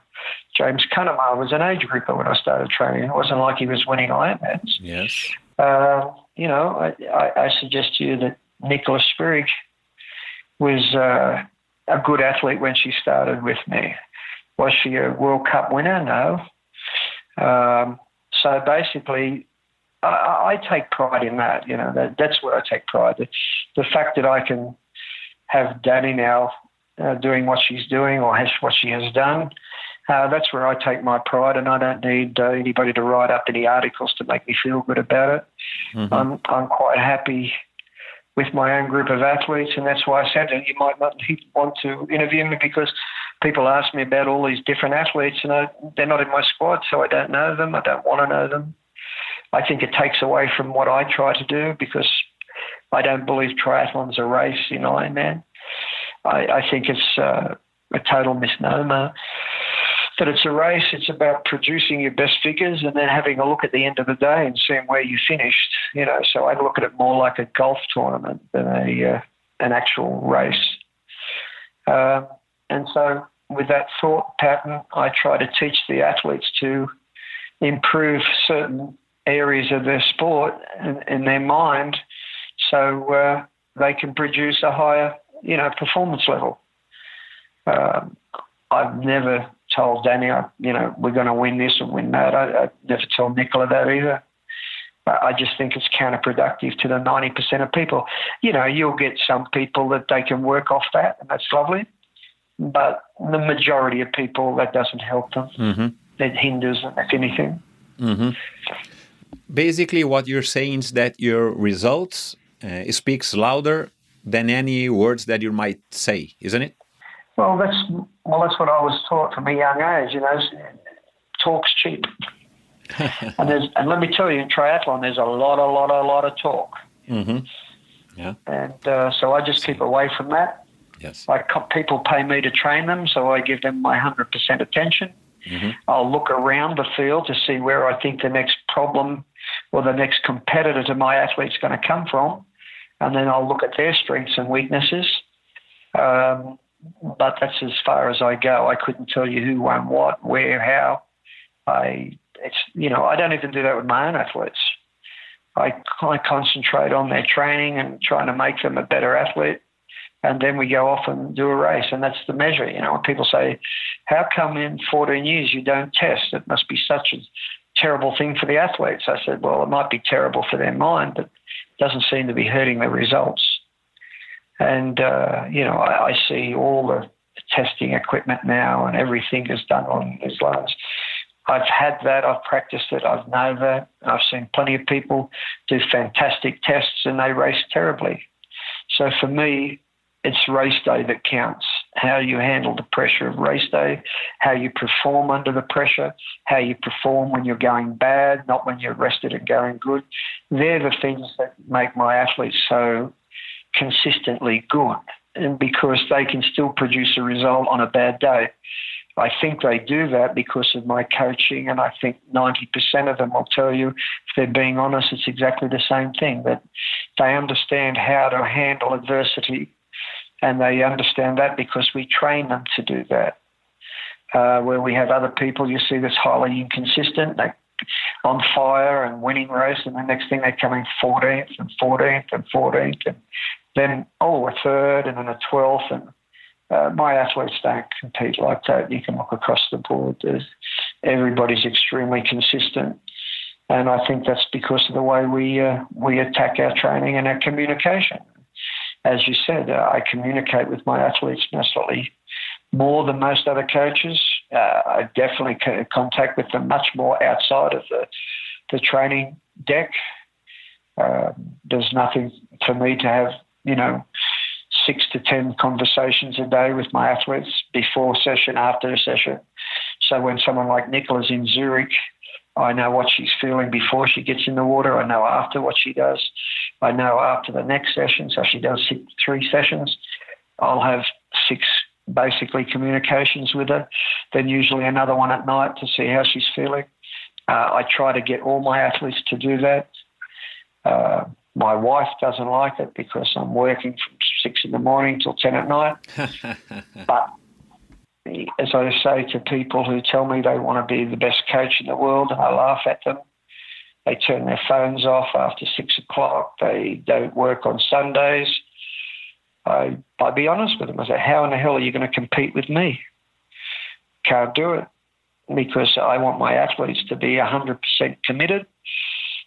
James Cunningham was an age grouper when I started training. It wasn't like he was winning Ironmans. Yes. I suggest to you that Nicola Sprigg was a good athlete when she started with me. Was she a World Cup winner? No. So basically, I take pride in that. That's where I take pride. The fact that I can have Danny now doing what she's doing or what she has done, that's where I take my pride, and I don't need anybody to write up any articles to make me feel good about it. Mm-hmm. I'm quite happy with my own group of athletes, and that's why I said that you might not want to interview me because people ask me about all these different athletes, and they're not in my squad, so I don't know them. I don't want to know them. I think it takes away from what I try to do because I don't believe triathlon's a race in Ironman. I think it's a total misnomer that it's a race. It's about producing your best figures and then having a look at the end of the day and seeing where you finished. So I look at it more like a golf tournament than an actual race. And so with that thought pattern, I try to teach the athletes to improve certain areas of their sport in their mind so they can produce a higher performance level. I've never told Danny, we're going to win this and win that. I never told Nicola that either. I just think it's counterproductive to the 90% of people. You'll get some people that they can work off that, and that's lovely. But the majority of people, that doesn't help them. Mm-hmm. It hinders them, if anything. Mm-hmm. Basically, what you're saying is that your results speaks louder than any words that you might say, isn't it? Well, that's what I was taught from a young age. Talk's cheap, and let me tell you, in triathlon, there's a lot of talk. Mm-hmm. Yeah. And so I just keep away from that. Yes. People pay me to train them, so I give them my 100% attention. Mm-hmm. I'll look around the field to see where I think the next problem or the next competitor to my athlete's going to come from, and then I'll look at their strengths and weaknesses. But that's as far as I go. I couldn't tell you who won what, where, how. I don't even do that with my own athletes. I concentrate on their training and trying to make them a better athlete, and then we go off and do a race, and that's the measure. When people say, how come in 14 years you don't test? It must be such a terrible thing for the athletes. I said, well, it might be terrible for their mind, but it doesn't seem to be hurting the results. And, I see all the testing equipment now and everything is done on these lines. I've had that. I've practiced it. I've known that. I've seen plenty of people do fantastic tests and they race terribly. So for me, it's race day that counts. How you handle the pressure of race day, how you perform under the pressure, how you perform when you're going bad, not when you're rested and going good. They're the things that make my athletes so consistently good, and because they can still produce a result on a bad day. I think they do that because of my coaching, and I think 90% of them will tell you, if they're being honest, it's exactly the same thing, that they understand how to handle adversity, and they understand that because we train them to do that. Where we have other people, you see that's highly inconsistent, they on fire and winning race, and the next thing they're coming 14th and 14th and 14th, and then, a third and then a 12th. And my athletes don't compete like that. You can look across the board. Everybody's extremely consistent. And I think that's because of the way we attack our training and our communication. As you said, I communicate with my athletes in a slightly more than most other coaches. I definitely contact with them much more outside of the training deck. There's nothing for me to have, 6 to 10 conversations a day with my athletes before session, after a session. So when someone like Nicola's in Zurich, I know what she's feeling before she gets in the water. I know after what she does. I know after the next session. So she does 3 sessions. I'll have 6 basically communications with her, then usually another one at night to see how she's feeling. I try to get all my athletes to do that. My wife doesn't like it because I'm working from 6 in the morning till 10 at night. But as I say to people who tell me they want to be the best coach in the world, I laugh at them. They turn their phones off after 6 o'clock. They don't work on Sundays. I'd be honest with them. I say, how in the hell are you going to compete with me? Can't do it, because I want my athletes to be 100% committed.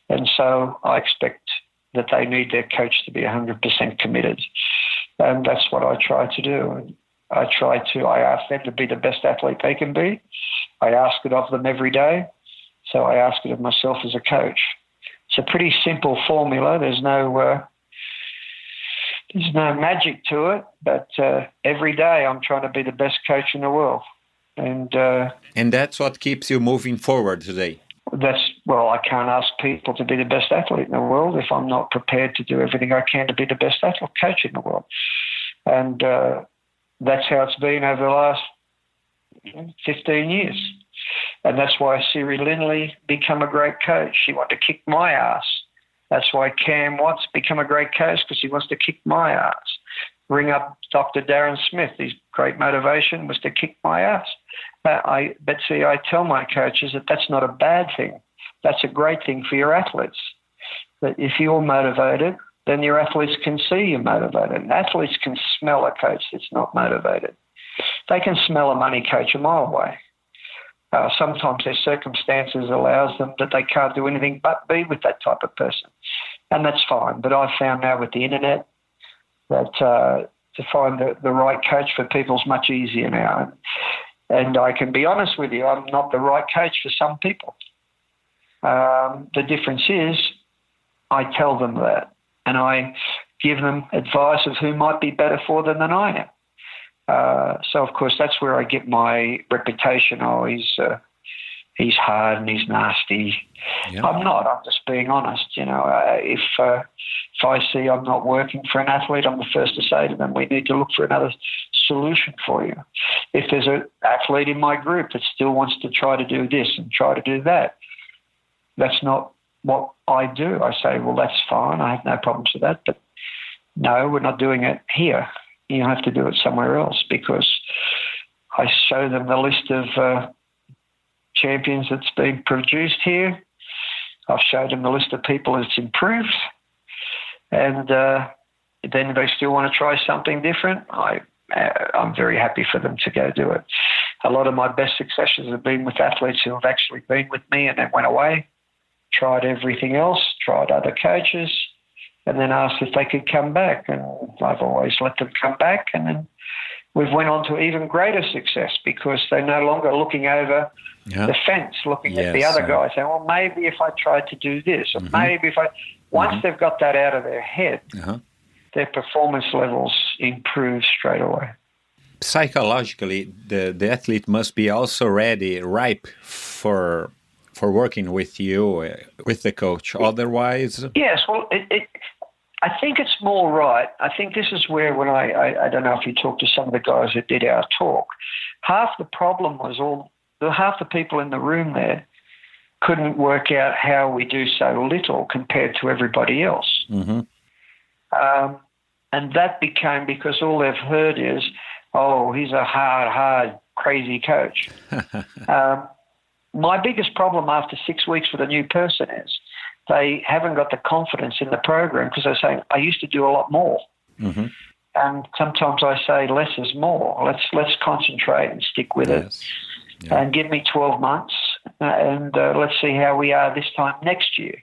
And so I expect that they need their coach to be 100% committed. And that's what I try to do. I ask them to be the best athlete they can be. I ask it of them every day. So I ask it of myself as a coach. It's a pretty simple formula. There's no magic to it, but every day I'm trying to be the best coach in the world. And that's what keeps you moving forward today. I can't ask people to be the best athlete in the world if I'm not prepared to do everything I can to be the best athlete coach in the world. And that's how it's been over the last 15 years. And that's why Siri Lindley became a great coach. She wanted to kick my ass. That's why Cam Watts become a great coach, because he wants to kick my ass. Ring up Dr. Darren Smith. His great motivation was to kick my ass. I tell my coaches that that's not a bad thing. That's a great thing for your athletes. That if you're motivated, then your athletes can see you're motivated. Athletes can smell a coach that's not motivated. They can smell a money coach a mile away. Sometimes their circumstances allows them that they can't do anything but be with that type of person. And that's fine. But I've found now with the internet that to find the right coach for people is much easier now. And I can be honest with you, I'm not the right coach for some people. The difference is I tell them that, and I give them advice of who might be better for them than I am. So, of course, that's where I get my reputation. Oh, he's hard and he's nasty. Yeah. I'm not. I'm just being honest. If I see I'm not working for an athlete, I'm the first to say to them, we need to look for another solution for you. If there's an athlete in my group that still wants to try to do this and try to do that, that's not what I do. I say, well, that's fine. I have no problems with that. But no, we're not doing it here. You have to do it somewhere else, because I show them the list of champions that's been produced here. I've showed them the list of people that's improved. And then if they still want to try something different, I'm very happy for them to go do it. A lot of my best successes have been with athletes who have actually been with me and then went away, tried everything else, tried other coaches, and then asked if they could come back. And I've always let them come back. And then we've went on to even greater success, because they're no longer looking over the fence, looking at the other guy, saying, well, maybe if I tried to do this, or maybe if I... Once they've got that out of their head, their performance levels improve straight away. Psychologically, the athlete must be also ready, ripe for working with you, with the coach. Otherwise... Yes, well, I think it's more right. I think this is where, when I don't know if you talk to some of the guys that did our talk, half the problem was half the people in the room there couldn't work out how we do so little compared to everybody else. And that became because all they've heard is, oh, he's a hard, crazy coach. My biggest problem after 6 weeks with a new person is they haven't got the confidence in the program, because they're saying, I used to do a lot more. And sometimes I say less is more. Let's concentrate and stick with it. Yeah. And give me 12 months and let's see how we are this time next year.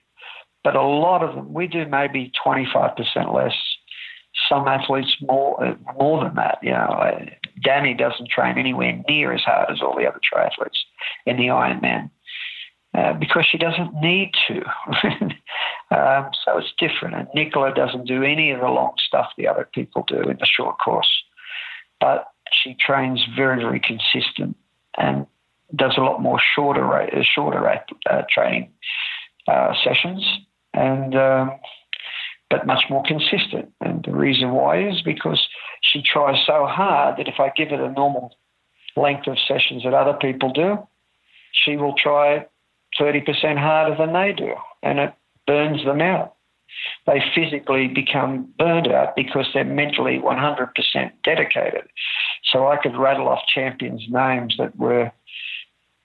But a lot of them, we do maybe 25% less. some athletes more than that. Danny doesn't train anywhere near as hard as all the other triathletes in the Ironman because she doesn't need to. So it's different. And Nicola doesn't do any of the long stuff the other people do in the short course. But she trains very, very consistent and does a lot more shorter training sessions, and but much more consistent. And the reason why is because she tries so hard that if I give her the normal length of sessions that other people do, she will try 30% harder than they do, and it burns them out. They physically become burned out because they're mentally 100% dedicated. So I could rattle off champions' names that were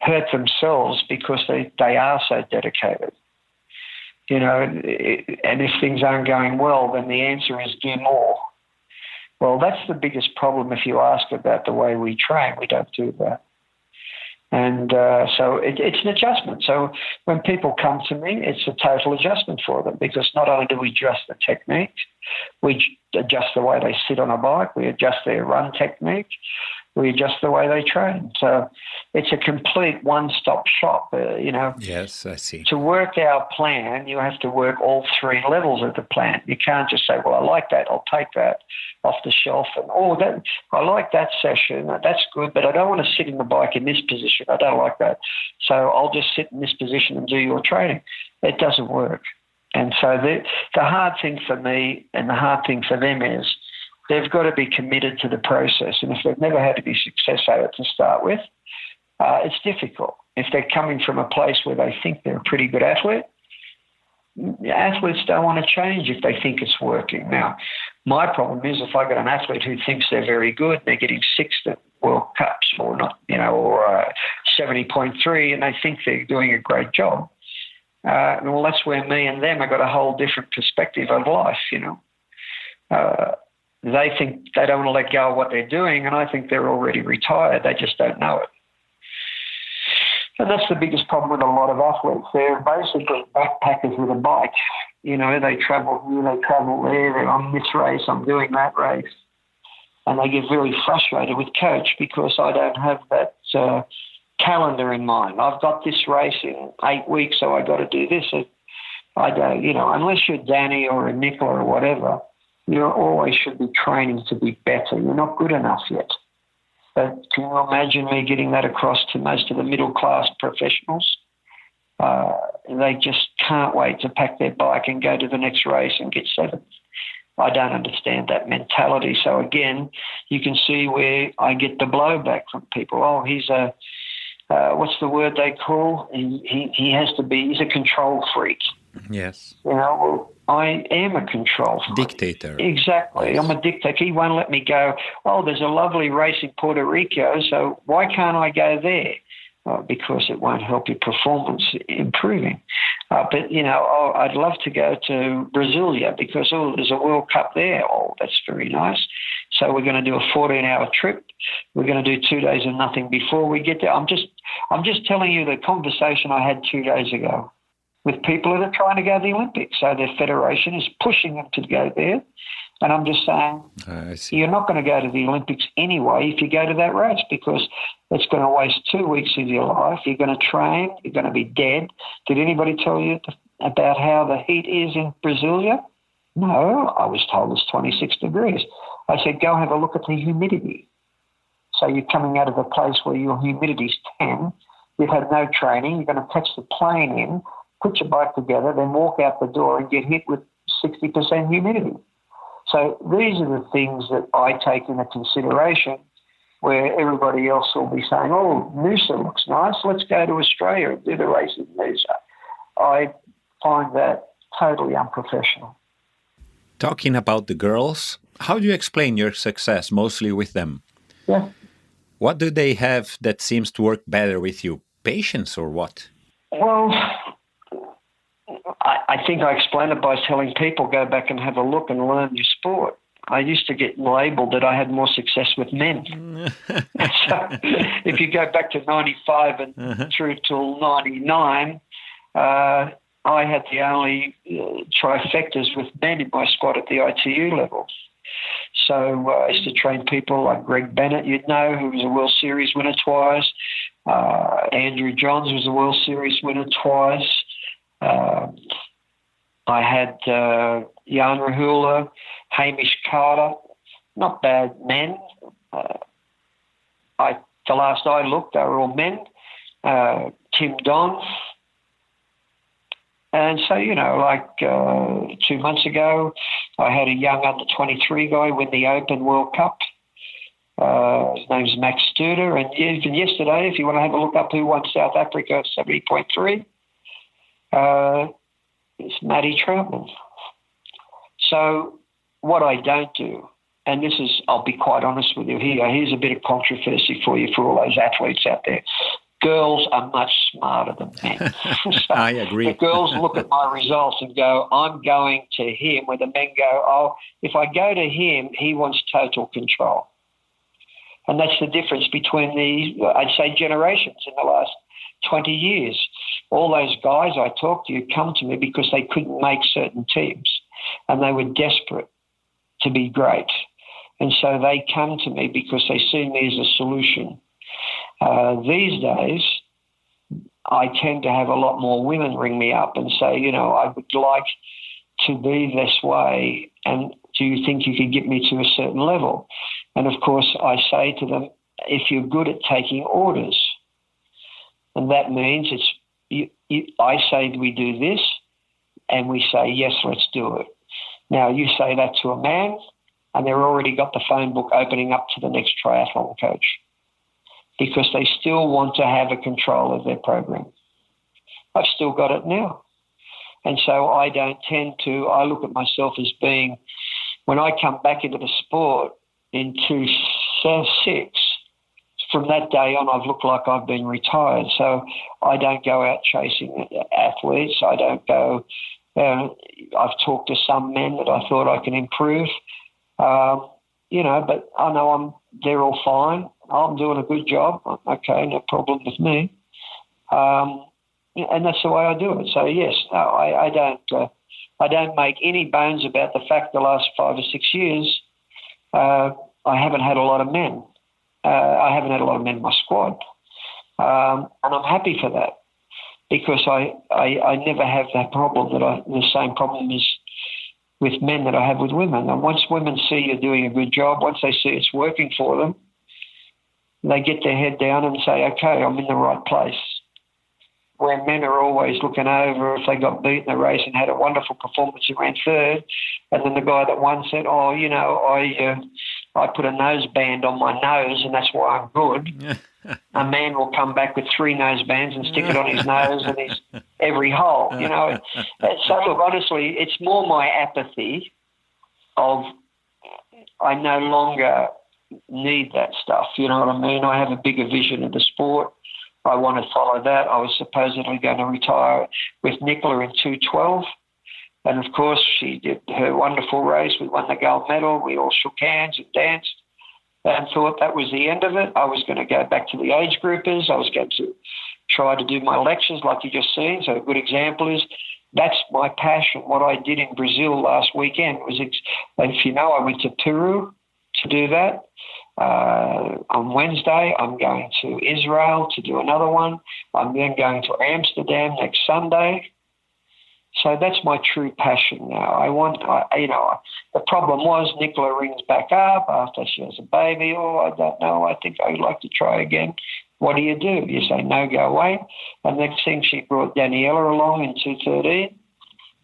hurt themselves because they are so dedicated. And if things aren't going well, then the answer is do more. Well, that's the biggest problem if you ask about the way we train. We don't do that. And so it's an adjustment. So when people come to me, it's a total adjustment for them because not only do we adjust the technique, we adjust the way they sit on a bike, we adjust their run technique, we adjust the way they train. So it's a complete one-stop shop, Yes, I see. To work our plan, you have to work all three levels of the plan. You can't just say, well, I like that, I'll take that off the shelf. And, I like that session, that's good, but I don't want to sit in the bike in this position. I don't like that. So I'll just sit in this position and do your training. It doesn't work. And so the hard thing for me and the hard thing for them is they've got to be committed to the process. And if they've never had any success at it to start with, it's difficult. If they're coming from a place where they think they're a pretty good athlete, athletes don't want to change if they think it's working. Now, my problem is if I got an athlete who thinks they're very good, they're getting sixth at World Cups or not, or 70.3, and they think they're doing a great job. Well, that's where me and them have got a whole different perspective of life, They think they don't want to let go of what they're doing, and I think they're already retired. They just don't know it. And that's the biggest problem with a lot of athletes. They're basically backpackers with a bike. They travel here, they travel there. They're on this race, I'm doing that race. And they get very frustrated with coach because I don't have that calendar in mind. I've got this race in 8 weeks, so I got to do this. I don't, unless you're Danny or a Nicola or whatever, you always should be training to be better. You're not good enough yet. But can you imagine me getting that across to most of the middle-class professionals? They just can't wait to pack their bike and go to the next race and get seventh. I don't understand that mentality. So, again, you can see where I get the blowback from people. Oh, he's a, what's the word they call? He's a control freak. Yes. Well, I am a control freak. Dictator. Exactly. Yes. I'm a dictator. He won't let me go, there's a lovely race in Puerto Rico, so why can't I go there? Well, because it won't help your performance improving. But, I'd love to go to Brasilia because, there's a World Cup there. Oh, that's very nice. So we're going to do a 14-hour trip. We're going to do 2 days of nothing before we get there. I'm just telling you the conversation I had 2 days ago with people that are trying to go to the Olympics. So their federation is pushing them to go there. And I'm just saying, you're not going to go to the Olympics anyway if you go to that race because it's going to waste 2 weeks of your life. You're going to train. You're going to be dead. Did anybody tell you about how the heat is in Brasilia? No, I was told it's 26 degrees. I said, go have a look at the humidity. So you're coming out of a place where your humidity's 10. You've had no training. You're going to catch the plane in, put your bike together, then walk out the door and get hit with 60% humidity. So these are the things that I take into consideration where everybody else will be saying, Noosa looks nice, let's go to Australia and do the race in Noosa. I find that totally unprofessional. Talking about the girls, how do you explain your success mostly with them? Yeah. What do they have that seems to work better with you? Patience or what? Well, I think I explain it by telling people go back and have a look and learn your sport. I used to get labelled that I had more success with men. So if you go back to 95 and through till 99, I had the only trifectas with men in my squad at the ITU level. So I used to train people like Greg Bennett, you'd know, who was a World Series winner twice. Andrew Johns was a World Series winner twice. I had Jan Rahula, Hamish Carter, not bad men. The last I looked, they were all men. Tim Don. And so, 2 months ago, I had a young under-23 guy win the Open World Cup. His name's Max Studer. And even yesterday, if you want to have a look up who won South Africa 70.3, it's Matty Troutman. So what I don't do, and this is, I'll be quite honest with you here, here's a bit of controversy for you, for all those athletes out there. Girls are much smarter than men. So I agree. The girls look at my results and go, I'm going to him, where the men go, oh, if I go to him, he wants total control. And that's the difference between I'd say, generations in the last 20 years. All those guys I talked to come to me because they couldn't make certain teams and they were desperate to be great. And so they come to me because they see me as a solution. These days, I tend to have a lot more women ring me up and say, I would like to be this way, and do you think you could get me to a certain level? And, of course, I say to them, if you're good at taking orders, and that means I say we do this, and we say, yes, let's do it. Now, you say that to a man, and they've already got the phone book opening up to the next triathlon coach, because they still want to have a control of their program. I've still got it now. And so I look at myself as being, when I come back into the sport in 2006, from that day on, I've looked like I've been retired. So I don't go out chasing athletes. I don't go, I've talked to some men that I thought I can improve, but I know they're all fine. I'm doing a good job. Okay, no problem with me. And that's the way I do it. So yes, no, I don't make any bones about the fact the last 5 or 6 years, I haven't had a lot of men. I haven't had a lot of men in my squad. And I'm happy for that, because I never have that problem the same problem as with men that I have with women. And once women see you're doing a good job, once they see it's working for them, they get their head down and say, okay, I'm in the right place. Where men are always looking over if they got beat in the race and had a wonderful performance and ran third, and then the guy that won said, oh, I put a noseband on my nose and that's why I'm good. A man will come back with 3 nosebands and stick it on his nose and his every hole, So look, honestly, it's more my apathy of I no longer need that stuff, you know what I mean? I have a bigger vision of the sport. I want to follow that. I was supposedly going to retire with Nicola in 2012. And, of course, she did her wonderful race. We won the gold medal. We all shook hands and danced and thought that was the end of it. I was going to go back to the age groupers. I was going to try to do my lectures like you just seen. So a good example is that's my passion. What I did in Brazil last weekend was, if you know, I went to Peru to do that. On Wednesday, I'm going to Israel to do another one. I'm then going to Amsterdam next Sunday. So that's my true passion now. The problem was Nicola rings back up after she has a baby. Oh, I don't know. I think I'd like to try again. What do? You say, no, go away. And next thing, she brought Daniela along in 2013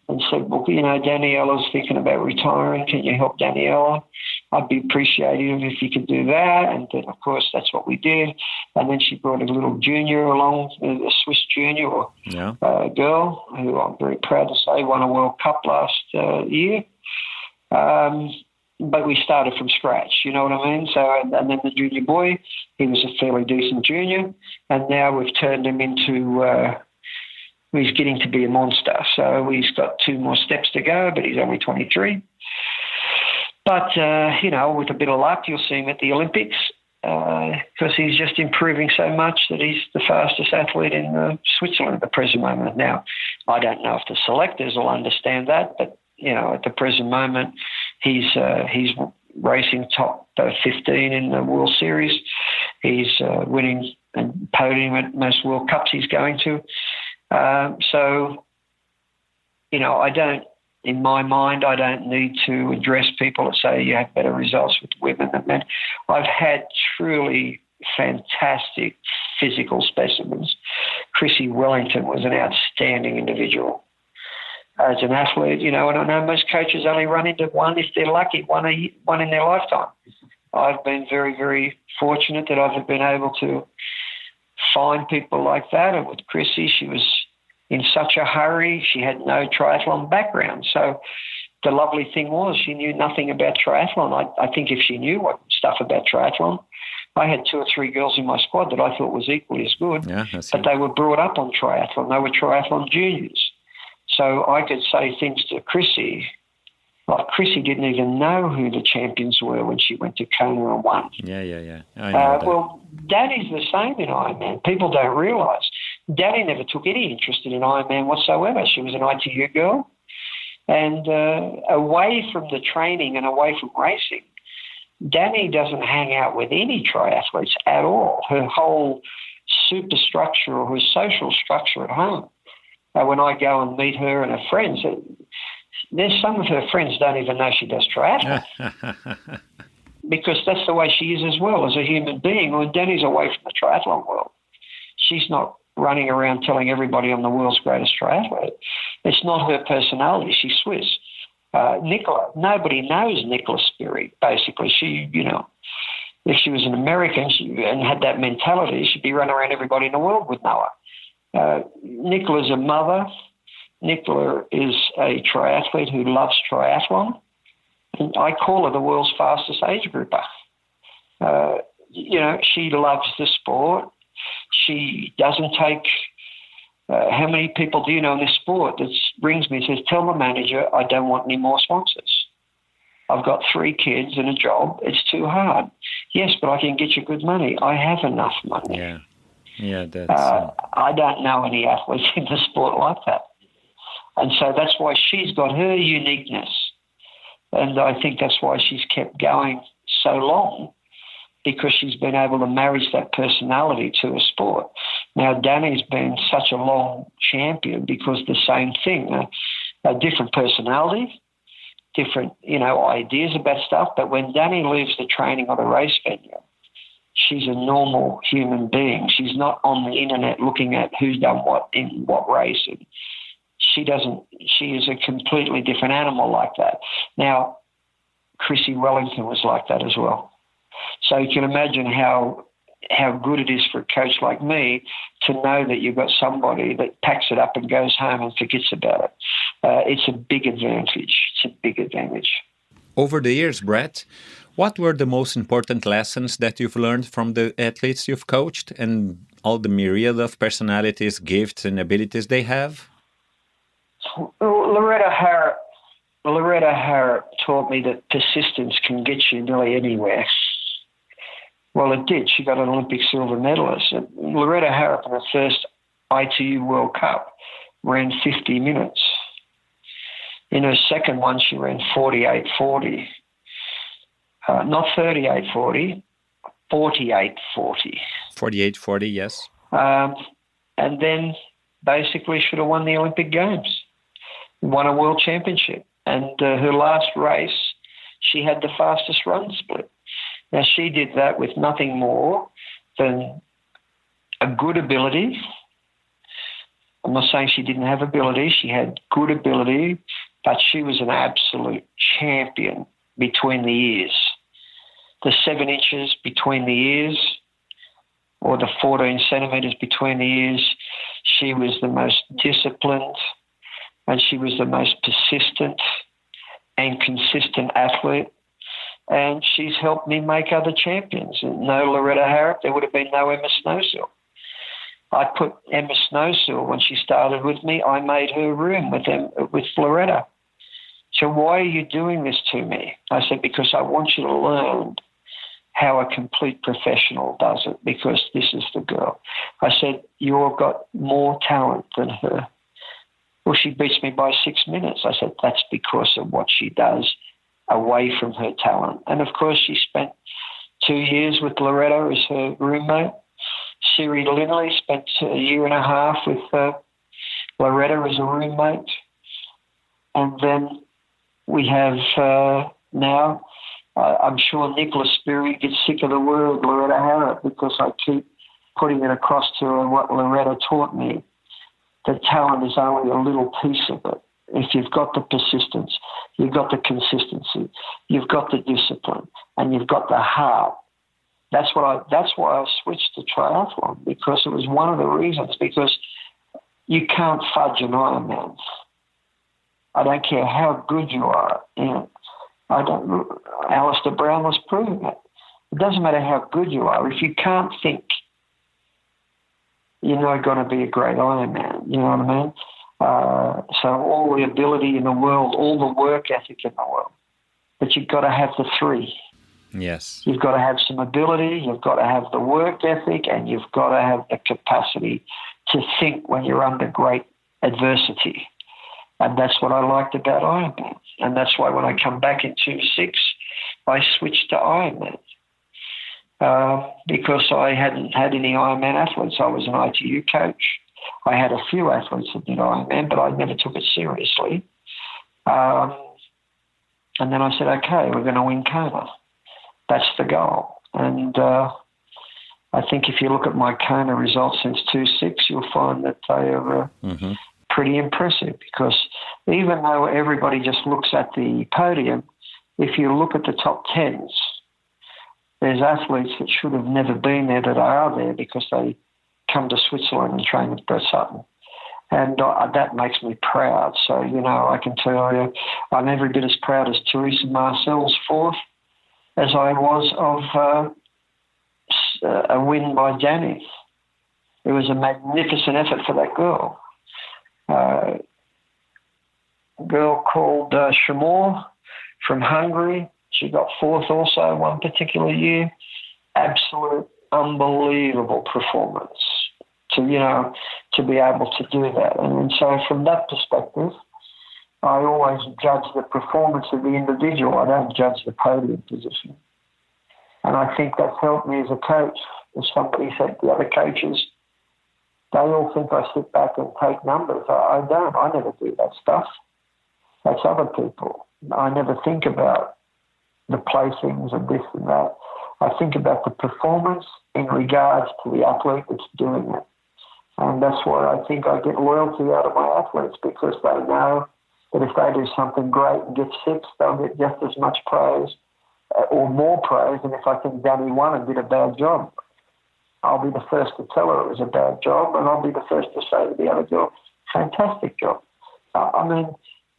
and said, well, Daniela's thinking about retiring. Can you help Daniela? I'd be appreciative if you could do that. And then, of course, that's what we did. And then she brought a little junior along, a Swiss junior girl, who I'm very proud to say won a World Cup last year. But we started from scratch, you know what I mean? So, and then the junior boy, he was a fairly decent junior. And now we've turned him into... he's getting to be a monster. So he's got 2 more steps to go, but he's only 23. But, with a bit of luck, you'll see him at the Olympics because he's just improving so much that he's the fastest athlete in Switzerland at the present moment. Now, I don't know if the selectors will understand that, but, at the present moment, He's racing top 15 in the World Series. He's winning and podium at most World Cups he's going to. So, in my mind, I don't need to address people that say you have better results with women than men. I've had truly fantastic physical specimens. Chrissy Wellington was an outstanding individual. As an athlete, and I know most coaches only run into one if they're lucky, one in their lifetime. I've been very, very fortunate that I've been able to find people like that. And with Chrissy, she was in such a hurry. She had no triathlon background. So the lovely thing was she knew nothing about triathlon. I think if she knew what stuff about triathlon, I had 2 or 3 girls in my squad that I thought was equally as good, but they were brought up on triathlon. They were triathlon juniors. So I could say things to Chrissy, like Chrissy didn't even know who the champions were when she went to Kona and won. Yeah. I know that. Well, Danny's the same in Ironman. People don't realise. Danny never took any interest in Ironman whatsoever. She was an ITU girl. And away from the training and away from racing, Danny doesn't hang out with any triathletes at all. Her whole superstructure or her social structure at home. When I go and meet her and her friends, there's some of her friends don't even know she does triathlon. Because that's the way she is as well as a human being. When Danny's away from the triathlon world, she's not running around telling everybody I'm the world's greatest triathlete. It's not her personality. She's Swiss. Nicola, nobody knows Nicola Sperry, basically. She, if she was an American and had that mentality, she'd be running around everybody in the world would know her. Nicola's a mother. Nicola is a triathlete who loves triathlon. And I call her the world's fastest age grouper. She loves the sport. She doesn't take... how many people do you know in this sport that rings me and says, tell the manager I don't want any more sponsors. I've got 3 kids and a job. It's too hard. Yes, but I can get you good money. I have enough money. Yeah, that's... I don't know any athletes in the sport like that. And so that's why she's got her uniqueness. And I think that's why she's kept going so long, because she's been able to marry that personality to a sport. Now, Danny's been such a long champion because the same thing, a different personality, different, ideas about stuff. But when Danny leaves the training or the race venue, she's a normal human being. She's not on the internet looking at who's done what in what race. And she is a completely different animal like that. Now, Chrissy Wellington was like that as well. So you can imagine how good it is for a coach like me to know that you've got somebody that packs it up and goes home and forgets about it. It's a big advantage. It's a big advantage. Over the years, Brett, what were the most important lessons that you've learned from the athletes you've coached and all the myriad of personalities, gifts, and abilities they have? Loretta Harrop taught me that persistence can get you nearly anywhere. Well, it did. She got an Olympic silver medalist. Loretta Harrop in her first ITU World Cup ran 50 minutes. In her second one, she ran 48:40. Not 38:40, 48:40. 48:40, yes. And then basically should have won the Olympic Games, won a world championship. And her last race, she had the fastest run split. Now, she did that with nothing more than a good ability. I'm not saying she didn't have ability. She had good ability, but she was an absolute champion between the ears. The 7 inches between the ears or the 14 centimetres between the ears, she was the most disciplined and she was the most persistent and consistent athlete. And she's helped me make other champions. And no Loretta Harrop, there would have been no Emma Snowsill. I put Emma Snowsill, when she started with me, I made her room with Loretta. So why are you doing this to me? I said, because I want you to learn how a complete professional does it, because this is the girl. I said, you've got more talent than her. Well, she beats me by 6 minutes. I said, that's because of what she does away from her talent. And of course, she spent 2 years with Loretta as her roommate. Siri Linley spent a year and a half with Loretta as a roommate. And then we have now, I'm sure Nicholas Sperry gets sick of the word Loretta Harrop because I keep putting it across to her what Loretta taught me. The talent is only a little piece of it. If you've got the persistence, you've got the consistency, you've got the discipline, and you've got the heart. That's why I switched to triathlon, because it was one of the reasons, because you can't fudge an Ironman. I don't care how good you are. Alistair Brown was proving it. It doesn't matter how good you are. If you can't think, you're not going to be a great Ironman. You know what I mean? So all the ability in the world, all the work ethic in the world, but you've got to have the three. Yes. You've got to have some ability, you've got to have the work ethic, and you've got to have the capacity to think when you're under great adversity. And that's what I liked about Ironman. And that's why when I come back in 2.6, I switched to Ironman. Because I hadn't had any Ironman athletes. I was an ITU coach. I had a few athletes that did Ironman, but I never took it seriously. And then I said, okay, we're going to win Kona. That's the goal. And I think if you look at my Kona results since 2.6, you'll find that they are pretty impressive, because even though everybody just looks at the podium, if you look at the top tens, there's athletes that should have never been there that are there because they come to Switzerland and train with Brett Sutton. And that makes me proud. So, I can tell you, I'm every bit as proud as Teresa Marcel's fourth as I was of a win by Janice. It was a magnificent effort for that girl. A girl called Shamor from Hungary. She got fourth also one particular year. Absolute unbelievable performance to be able to do that. And so from that perspective, I always judge the performance of the individual. I don't judge the podium position. And I think that's helped me as a coach. As somebody said, the other coaches, they all think I sit back and take numbers. I don't. I never do that stuff. That's other people. I never think about the placings and this and that. I think about the performance in regards to the athlete that's doing it. And that's why I think I get loyalty out of my athletes, because they know that if they do something great and get sixth, they'll get just as much praise or more praise than if I think Danny won and did a bad job. I'll be the first to tell her it was a bad job, and I'll be the first to say to the other girl, fantastic job.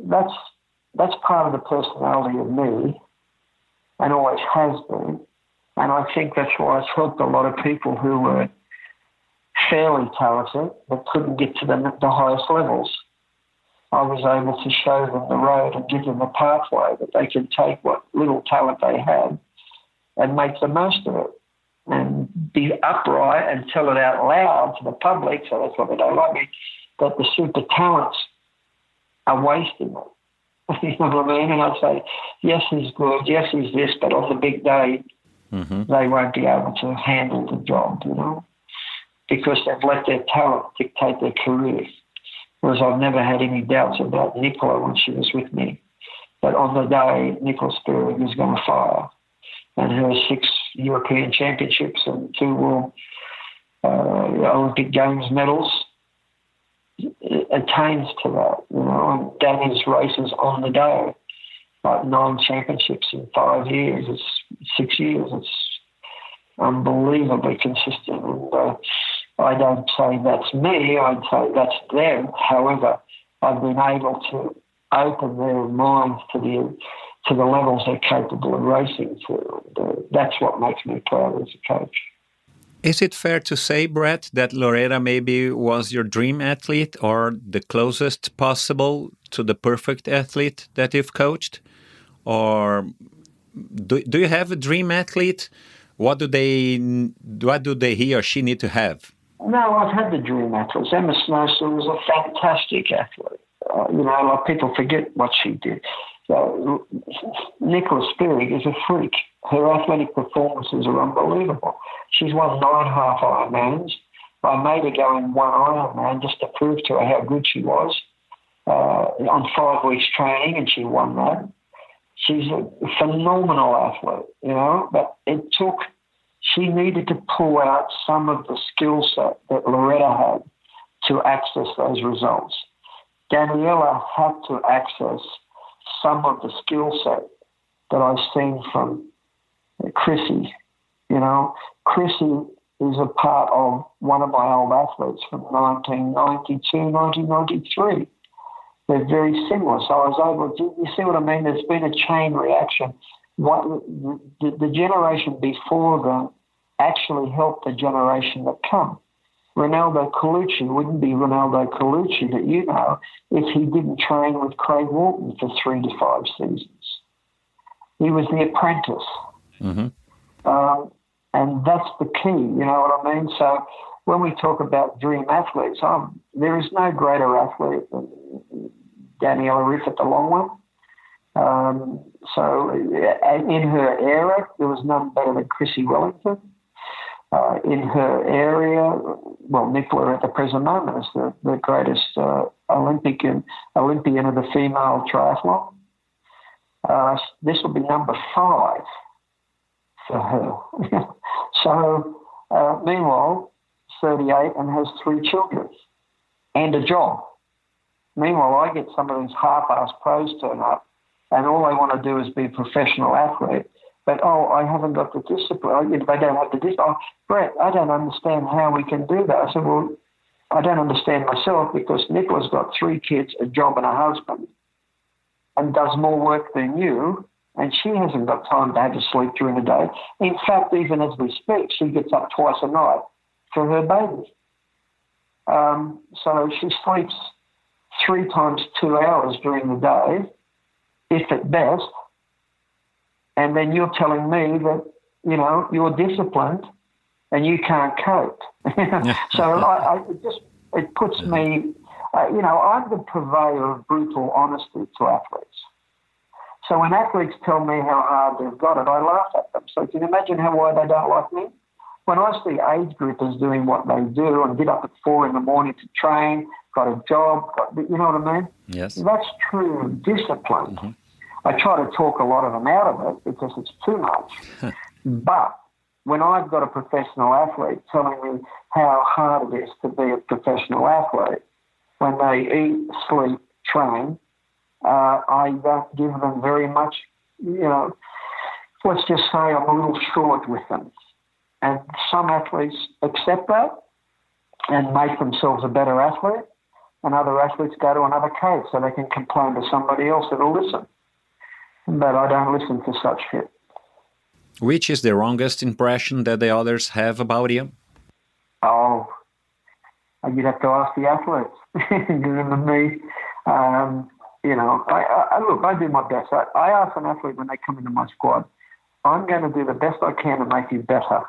That's part of the personality of me, and always has been. And I think that's why it's helped a lot of people who were fairly talented but couldn't get to the highest levels. I was able to show them the road and give them a pathway that they could take what little talent they had and make the most of it and be upright and tell it out loud to the public, so that's why they don't like me, that the super talents are wasting it. You know what I mean? And I'd say, yes, he's good, yes, he's this, but on the big day, they won't be able to handle the job, because they've let their talent dictate their career. Whereas I've never had any doubts about Nicola when she was with me. But on the day, Nicola Sperry was going to fire. And her 6 European Championships and 2 World Olympic Games medals attains to that, and Danny's races on the day, like 9 championships in 5 years, it's 6 years, it's unbelievably consistent. And I don't say that's me, I'd say that's them. However, I've been able to open their minds to the levels they're capable of racing to. And, that's what makes me proud as a coach. Is it fair to say, Brett, that Loretta maybe was your dream athlete or the closest possible to the perfect athlete that you've coached? Or do you have a dream athlete? What do he or she need to have? No, I've had the dream athletes. Emma Snowston was a fantastic athlete. People forget what she did. So Nicola Spirig is a freak. Her athletic performances are unbelievable. She's won 9 half Ironmans. I made her go in 1 Ironman just to prove to her how good she was on 5 weeks training, and she won that. She's a phenomenal athlete, but she needed to pull out some of the skill set that Loretta had to access those results. Daniela had to access some of the skill set that I've seen from Chrissy. Chrissy is a part of one of my old athletes from 1992, 1993. They're very similar. So I was able to, you see what I mean? There's been a chain reaction. The generation before them actually helped the generation that come. Ronaldo Colucci wouldn't be Ronaldo Colucci that you know if he didn't train with Craig Walton for 3 to 5 seasons. He was the apprentice. Mm-hmm. And that's the key, you know what I mean? So when we talk about dream athletes, there is no greater athlete than Daniela Riff at the long one. So in her era, there was none better than Chrissy Wellington. In her area, Nicola at the present moment is the greatest Olympian of the female triathlon. This will be number 5 for her. So, meanwhile, 38 and has 3 children and a job. Meanwhile, I get some of these half-assed pros turn up, and all they want to do is be a professional athlete. But, I haven't got the discipline. They don't have the discipline. Brett, I don't understand how we can do that. I said, well, I don't understand myself because Nicola's got 3 kids, a job and a husband, and does more work than you, and she hasn't got time to have to sleep during the day. In fact, even as we speak, she gets up twice a night for her baby. So she sleeps 3 times 2 hours during the day, if at best. And then you're telling me that, you're disciplined and you can't cope. So it puts me, I'm the purveyor of brutal honesty to athletes. So when athletes tell me how hard they've got it, I laugh at them. So can you imagine why they don't like me? When I see age groupers doing what they do and get up at 4 a.m. to train, got a job, you know what I mean? Yes. That's true discipline. Mm-hmm. I try to talk a lot of them out of it because it's too much. But when I've got a professional athlete telling me how hard it is to be a professional athlete, when they eat, sleep, train, I don't give them very much, let's just say I'm a little short with them. And some athletes accept that and make themselves a better athlete, and other athletes go to another cave so they can complain to somebody else that'll listen. But I don't listen to such shit. Which is the wrongest impression that the others have about you? Oh, you'd have to ask the athletes. Than me. I do my best. I ask an athlete when they come into my squad, I'm going to do the best I can to make you better.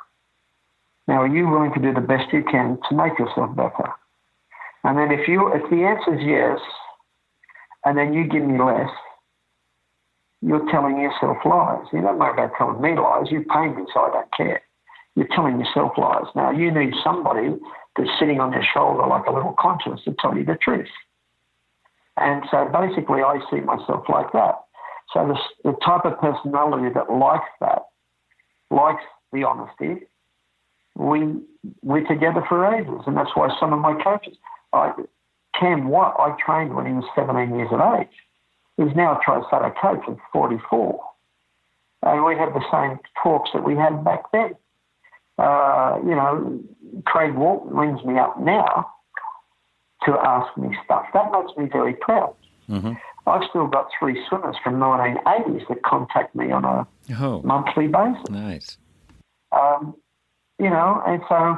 Now, are you willing to do the best you can to make yourself better? And then if the answer is yes, and then you give me less, you're telling yourself lies. You don't know about telling me lies. You pay me, so I don't care. You're telling yourself lies. Now, you need somebody that's sitting on your shoulder like a little conscience to tell you the truth. And so basically I see myself like that. So the type of personality that likes that, likes the honesty, we're together for ages. And that's why some of my coaches, Cam Watt, I trained when he was 17 years of age. He's now a TriSutto coach at 44. And we have the same talks that we had back then. Craig Walton rings me up now to ask me stuff. That makes me very proud. Mm-hmm. I've still got 3 swimmers from 1980s that contact me on a monthly basis. Nice. And so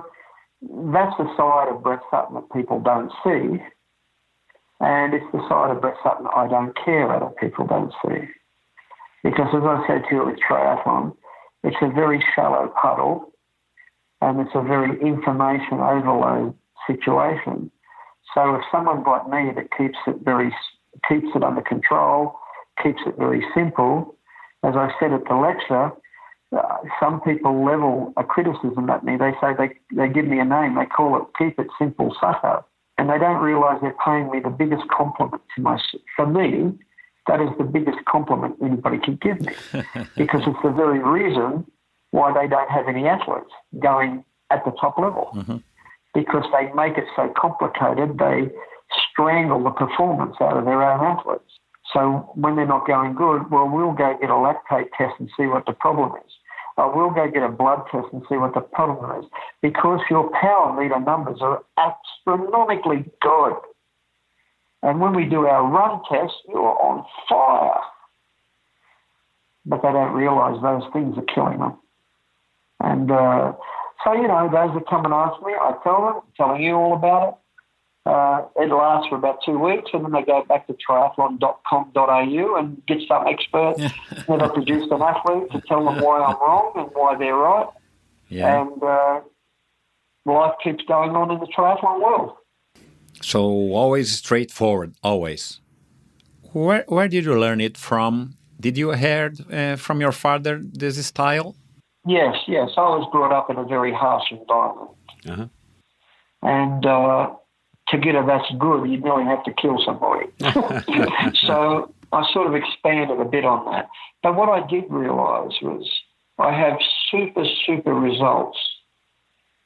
that's the side of Brett Sutton that people don't see. And it's the side of Brett Sutton I don't care other people don't see. Because as I said to you with triathlon, it's a very shallow puddle and it's a very information overload situation. So if someone like me that keeps it under control, keeps it very simple. As I said at the lecture, some people level a criticism at me. They say they give me a name. They call it Keep It Simple Sutton. And they don't realise they're paying me the biggest compliment for me, that is the biggest compliment anybody can give me. Because it's the very reason why they don't have any athletes going at the top level. Mm-hmm. Because they make it so complicated, they strangle the performance out of their own athletes. So when they're not going good, well, we'll go get a lactate test and see what the problem is. We'll go get a blood test and see what the problem is. Because your power meter numbers are astronomically good. And when we do our run test, you're on fire. But they don't realise those things are killing them. And so, those that come and ask me, I tell them, I'm telling you all about it. It lasts for about 2 weeks, and then they go back to triathlon.com.au and get some expert never produced an athlete to tell them why I'm wrong and why they're right. Yeah. And life keeps going on in the triathlon world. So always straightforward, always. Where did you learn it from? Did you hear from your father this style? Yes. I was brought up in a very harsh environment. Uh-huh. And to get a that's good, you'd really have to kill somebody. So I sort of expanded a bit on that. But what I did realise was I have super results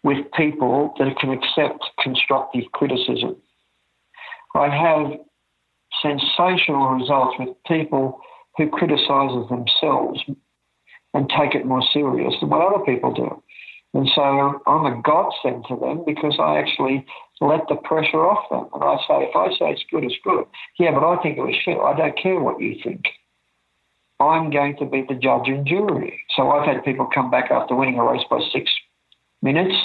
with people that can accept constructive criticism. I have sensational results with people who criticise themselves and take it more serious than what other people do. And so I'm a godsend to them because I actually let the pressure off them. And I say, if I say it's good, it's good. Yeah, but I think it was shit. I don't care what you think. I'm going to be the judge and jury. So I've had people come back after winning a race by 6 minutes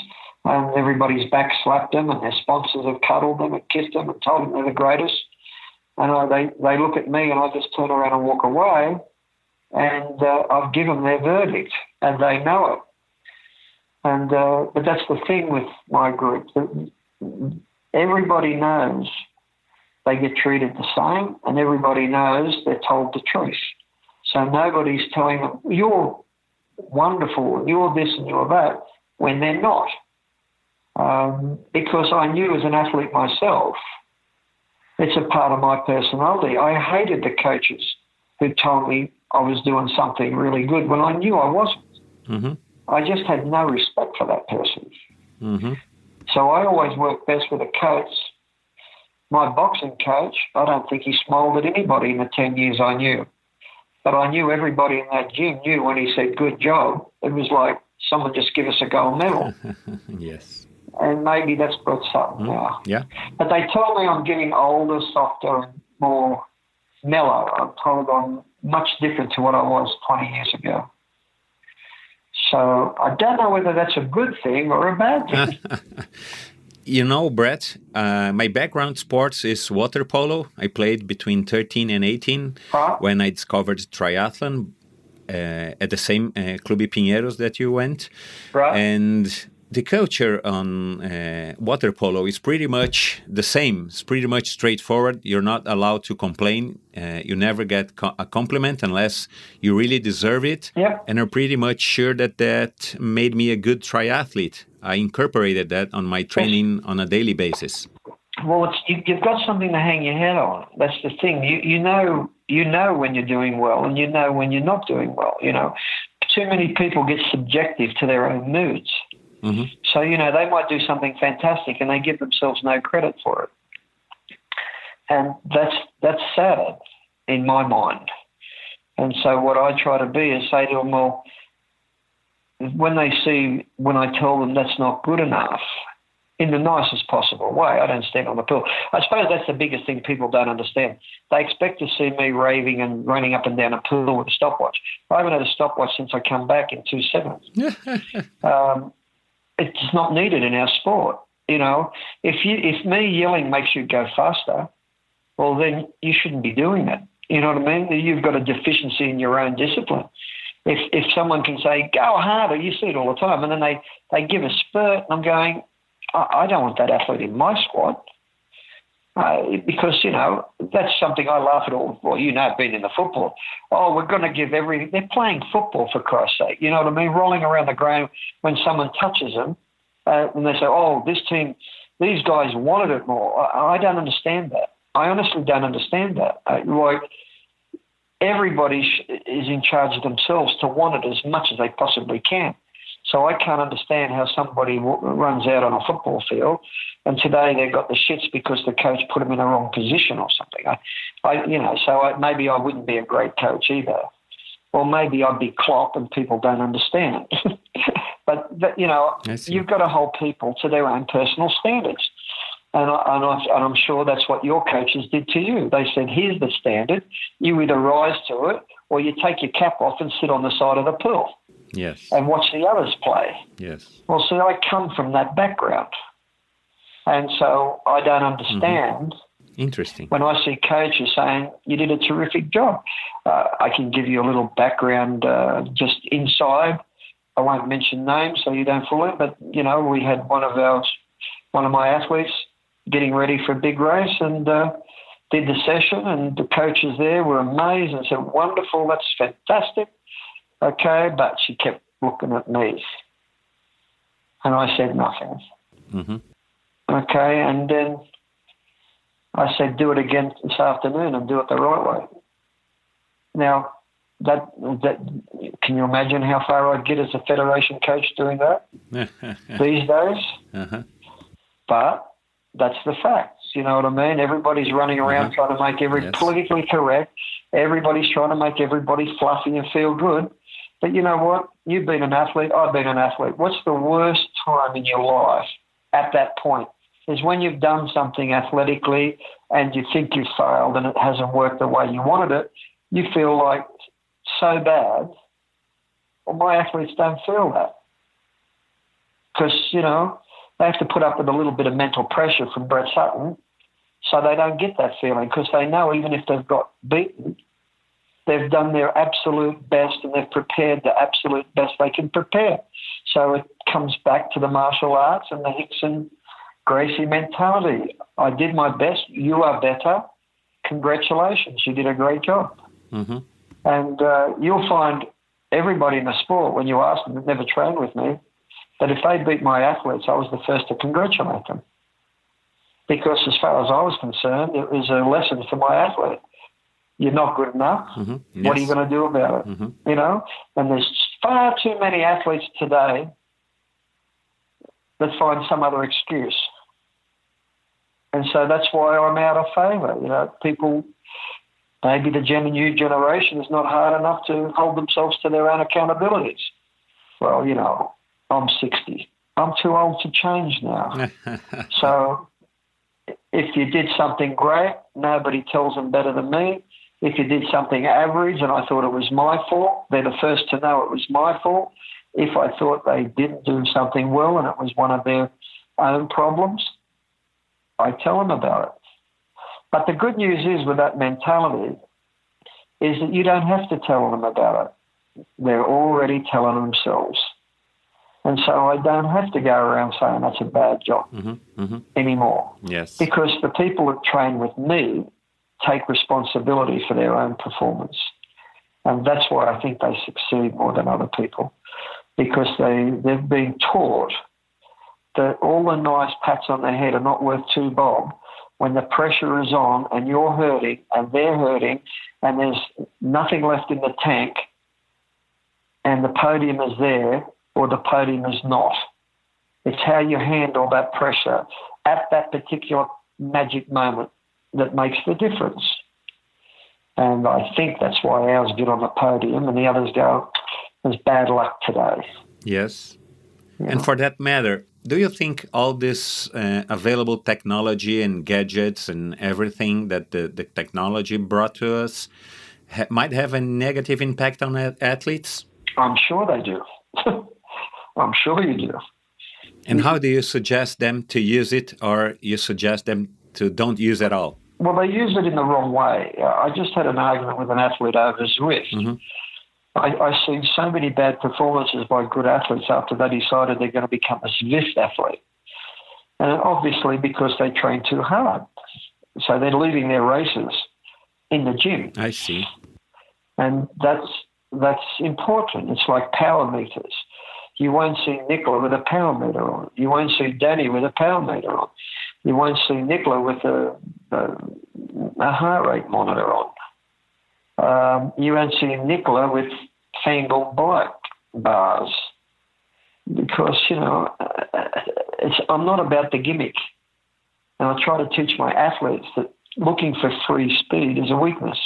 and everybody's back slapped them and their sponsors have cuddled them and kissed them and told them they're the greatest. And they look at me and I just turn around and walk away and I've given their verdict and they know it. And but that's the thing with my group. Everybody knows they get treated the same and everybody knows they're told the truth. So nobody's telling them, you're wonderful and you're this and you're that, when they're not. Because I knew as an athlete myself, it's a part of my personality. I hated the coaches who told me I was doing something really good when I knew I wasn't. Mm-hmm. I just had no respect for that person. Mm-hmm. So I always worked best with a coach. My boxing coach, I don't think he smiled at anybody in the 10 years I knew. But I knew everybody in that gym knew when he said, good job, it was like someone just give us a gold medal. Yes. And maybe that's brought something now. Yeah. But they tell me I'm getting older, softer, and more mellow. I'm told I'm much different to what I was 20 years ago. So I don't know whether that's a good thing or a bad thing. You know, Brett, my background sports is water polo. I played between 13 and 18 when I discovered triathlon at the same Clube Pinheiros that you went. Right. And the culture on water polo is pretty much the same. It's pretty much straightforward. You're not allowed to complain. You never get a compliment unless you really deserve it. Yep. And I'm pretty much sure that made me a good triathlete. I incorporated that on my training on a daily basis. Well, you've got something to hang your head on. That's the thing. You know when you're doing well and you know when you're not doing well. You know, too many people get subjective to their own moods. Mm-hmm. So, they might do something fantastic and they give themselves no credit for it. And that's sad in my mind. And so what I try to be is say to them, well, when I tell them that's not good enough, in the nicest possible way, I don't stand on the pool. I suppose that's the biggest thing people don't understand. They expect to see me raving and running up and down a pool with a stopwatch. I haven't had a stopwatch since I come back in 2007. It's not needed in our sport. If me yelling makes you go faster, well, then you shouldn't be doing it. You know what I mean? You've got a deficiency in your own discipline. If someone can say, go harder, you see it all the time, and then they give a spurt, and I'm going, I don't want that athlete in my squad. Because, that's something I laugh at all. Well, being in the football. Oh, we're going to give everything. They're playing football, for Christ's sake. You know what I mean? Rolling around the ground when someone touches them. And they say, oh, this team, these guys wanted it more. I don't understand that. I honestly don't understand that. Everybody is in charge of themselves to want it as much as they possibly can. So I can't understand how somebody runs out on a football field and today they've got the shits because the coach put them in the wrong position or something. Maybe I wouldn't be a great coach either. Or maybe I'd be Klopp and people don't understand. but you've got to hold people to their own personal standards. And I'm sure that's what your coaches did to you. They said, here's the standard. You either rise to it or you take your cap off and sit on the side of the pool. Yes. And watch the others play. Yes. Well, see, I come from that background. And so I don't understand. Interesting. When I see coaches saying, you did a terrific job. I can give you a little background just inside. I won't mention names so you don't fool it, but, we had one of my athletes getting ready for a big race and did the session, and the coaches there were amazed and said, wonderful, that's fantastic. Okay, but she kept looking at me. And I said nothing. Mm-hmm. Okay, and then I said, do it again this afternoon and do it the right way. Now, that can you imagine how far I'd get as a federation coach doing that these days? Uh-huh. But that's the facts, you know what I mean? Everybody's running around trying to make politically correct. Everybody's trying to make everybody fluffy and feel good. But you know what? You've been an athlete. I've been an athlete. What's the worst time in your life at that point? Is when you've done something athletically and you think you've failed and it hasn't worked the way you wanted it. You feel like so bad. Well, my athletes don't feel that. Because, they have to put up with a little bit of mental pressure from Brett Sutton so they don't get that feeling because they know even if they've got beaten, they've done their absolute best and they've prepared the absolute best they can prepare. So it comes back to the martial arts and the Hicks and Gracie mentality. I did my best. You are better. Congratulations. You did a great job. Mm-hmm. And you'll find everybody in the sport, when you ask them that never trained with me, that if they beat my athletes, I was the first to congratulate them. Because as far as I was concerned, it was a lesson for my athlete. You're not good enough. Mm-hmm. Yes. What are you going to do about it? Mm-hmm. And there's far too many athletes today that find some other excuse. And so that's why I'm out of favour. People, maybe the new generation is not hard enough to hold themselves to their own accountabilities. Well, I'm 60. I'm too old to change now. So if you did something great, nobody tells them better than me. If you did something average and I thought it was my fault, they're the first to know it was my fault. If I thought they didn't do something well and it was one of their own problems, I tell them about it. But the good news is with that mentality is that you don't have to tell them about it. They're already telling themselves. And so I don't have to go around saying that's a bad job anymore. Yes. Because the people that train with me take responsibility for their own performance. And that's why I think they succeed more than other people. Because they've been taught that all the nice pats on the head are not worth two bob when the pressure is on and you're hurting and they're hurting and there's nothing left in the tank and the podium is there or the podium is not. It's how you handle that pressure at that particular magic moment that makes the difference. And I think that's why ours get on the podium and the others go, there's bad luck today. Yes. And for that matter, do you think all this available technology and gadgets and everything that the technology brought to us might have a negative impact on athletes? I'm sure they do. I'm sure you do. And how do you suggest them to use it, or you suggest them to don't use it at all? Well, they use it in the wrong way. I just had an argument with an athlete over Zwift. Mm-hmm. I've seen so many bad performances by good athletes after they decided they're going to become a Zwift athlete. And obviously because they train too hard. So they're leaving their races in the gym. I see. And that's important. It's like power meters. You won't see Nicola with a power meter on. You won't see Danny with a power meter on. You won't see Nicola with a heart rate monitor on. You won't see Nicola with fangled bike bars because, I'm not about the gimmick. And I try to teach my athletes that looking for free speed is a weakness.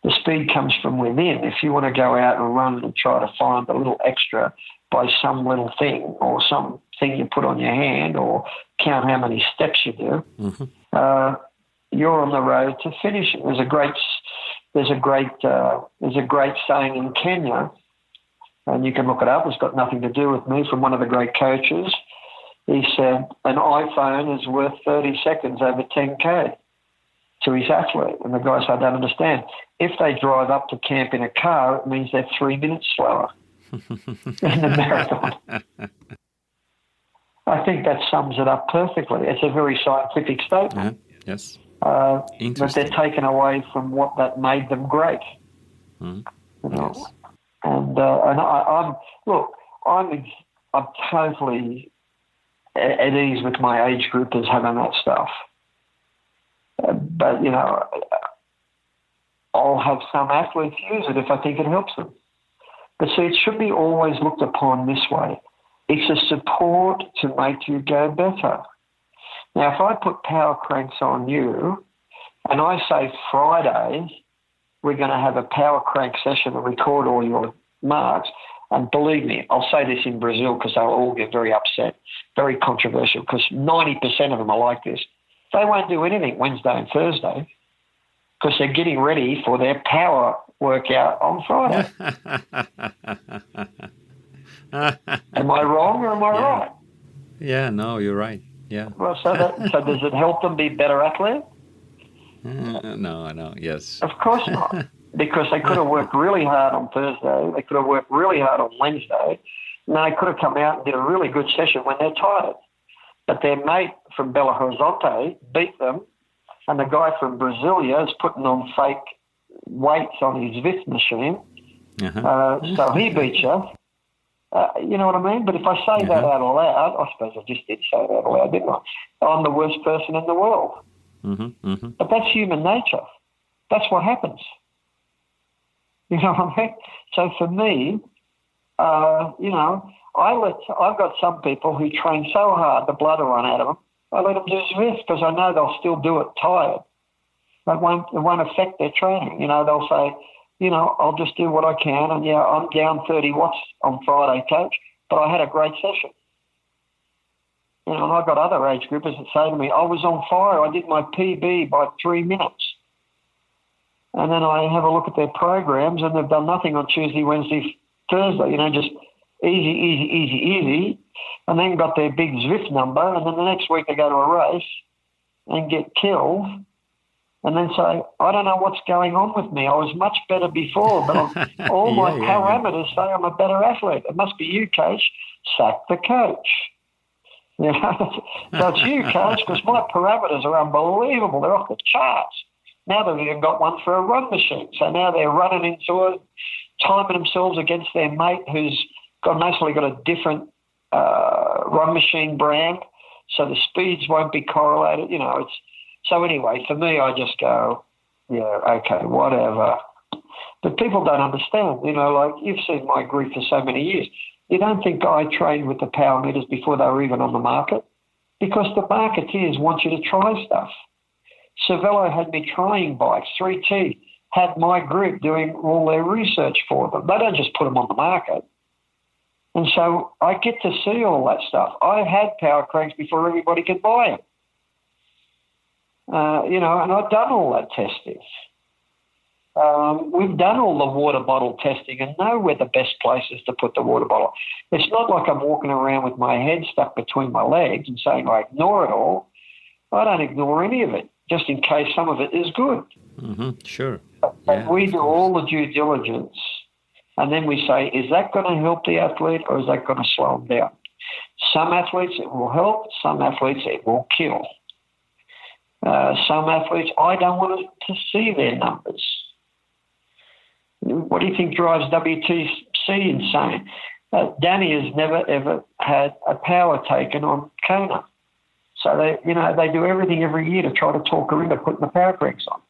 The speed comes from within. If you want to go out and run and try to find a little extra by some little thing or something you put on your hand or count how many steps you do, you're on the road to finishing. There's a great saying in Kenya, and you can look it up. It's got nothing to do with me. From one of the great coaches, he said an iPhone is worth 30 seconds over 10K. To his athlete. And the guy said, I don't understand. If they drive up to camp in a car, it means they're 3 minutes slower in the marathon. I think that sums it up perfectly. It's a very scientific statement. Yes. But they're taken away from what that made them great. Yes. And I'm totally at ease with my age groupers having that stuff. But, I'll have some athletes use it if I think it helps them. But see, it should be always looked upon this way. It's a support to make you go better. Now, if I put power cranks on you and I say Friday, we're going to have a power crank session and record all your marks, and believe me, I'll say this in Brazil because they'll all get very upset, very controversial, because 90% of them are like this. They won't do anything Wednesday and Thursday because they're getting ready for their power workout on Friday. Am I wrong or am I right? Yeah, no, you're right. Yeah. Well, so does it help them be better athletes? No, yes. Of course not, because they could have worked really hard on Thursday. They could have worked really hard on Wednesday. And they could have come out and did a really good session when they're tired. But their mate from Belo Horizonte beat them, and the guy from Brasilia is putting on fake weights on his VIF machine. So he beat you. You know what I mean? But if I say that out loud, I suppose I just did say that out loud, didn't I? I'm the worst person in the world. But that's human nature. That's what happens. You know what I mean? So for me, I've got some people who train so hard the blood will run out of them. I let them do this because I know they'll still do it tired. It won't affect their training. They'll say, I'll just do what I can. And I'm down 30 watts on Friday, coach, but I had a great session. And I've got other age groupers that say to me, I was on fire. I did my PB by 3 minutes. And then I have a look at their programs and they've done nothing on Tuesday, Wednesday, Thursday, just easy, and then got their big Zwift number, and then the next week they go to a race and get killed, and then say, I don't know what's going on with me. I was much better before, but all my parameters say I'm a better athlete. It must be you, coach. Sack the coach. So it's you, coach, because my parameters are unbelievable. They're off the charts. Now they've even got one for a run machine. So now they're running into it, timing themselves against their mate who's mostly got a different run machine brand, so the speeds won't be correlated. So anyway, for me, I just go, okay, whatever. But people don't understand. Like you've seen my group for so many years. You don't think I trained with the power meters before they were even on the market? Because the marketeers want you to try stuff. Cervelo had me trying bikes. 3T had my group doing all their research for them. They don't just put them on the market. And so I get to see all that stuff. I had power cranks before everybody could buy them. And I've done all that testing. We've done all the water bottle testing and know where the best place is to put the water bottle. It's not like I'm walking around with my head stuck between my legs and saying I ignore it all. I don't ignore any of it, just in case some of it is good. Sure. But we do all the due diligence, and then we say, is that going to help the athlete or is that going to slow them down? Some athletes it will help, some athletes it will kill. Some athletes, I don't want to see their numbers. What do you think drives WTC insane? Danny has never, ever had a power taken on Kona. So they do everything every year to try to talk her into putting the power corrects on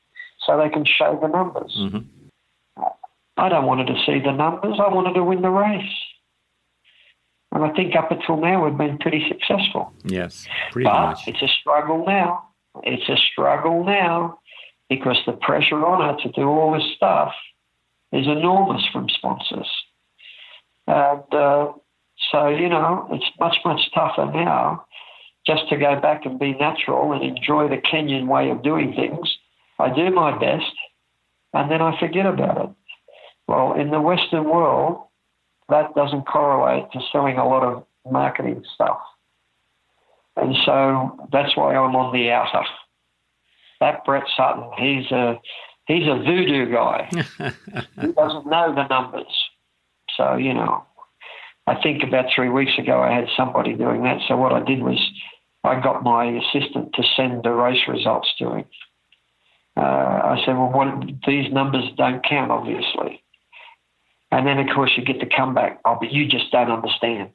so they can show the numbers. Mm-hmm. I don't want her to see the numbers. I wanted to win the race. And I think up until now we've been pretty successful. Yes, pretty much. It's a struggle now. It's a struggle now because the pressure on her to do all this stuff is enormous from sponsors. And so, it's much, much tougher now just to go back and be natural and enjoy the Kenyan way of doing things. I do my best and then I forget about it. Well, in the Western world, that doesn't correlate to selling a lot of marketing stuff. And so that's why I'm on the outer. That Brett Sutton, he's a voodoo guy. He doesn't know the numbers. So, I think about 3 weeks ago I had somebody doing that. So what I did was I got my assistant to send the race results to him. I said, well, these numbers don't count, obviously. And then, of course, you get the comeback, oh, but you just don't understand.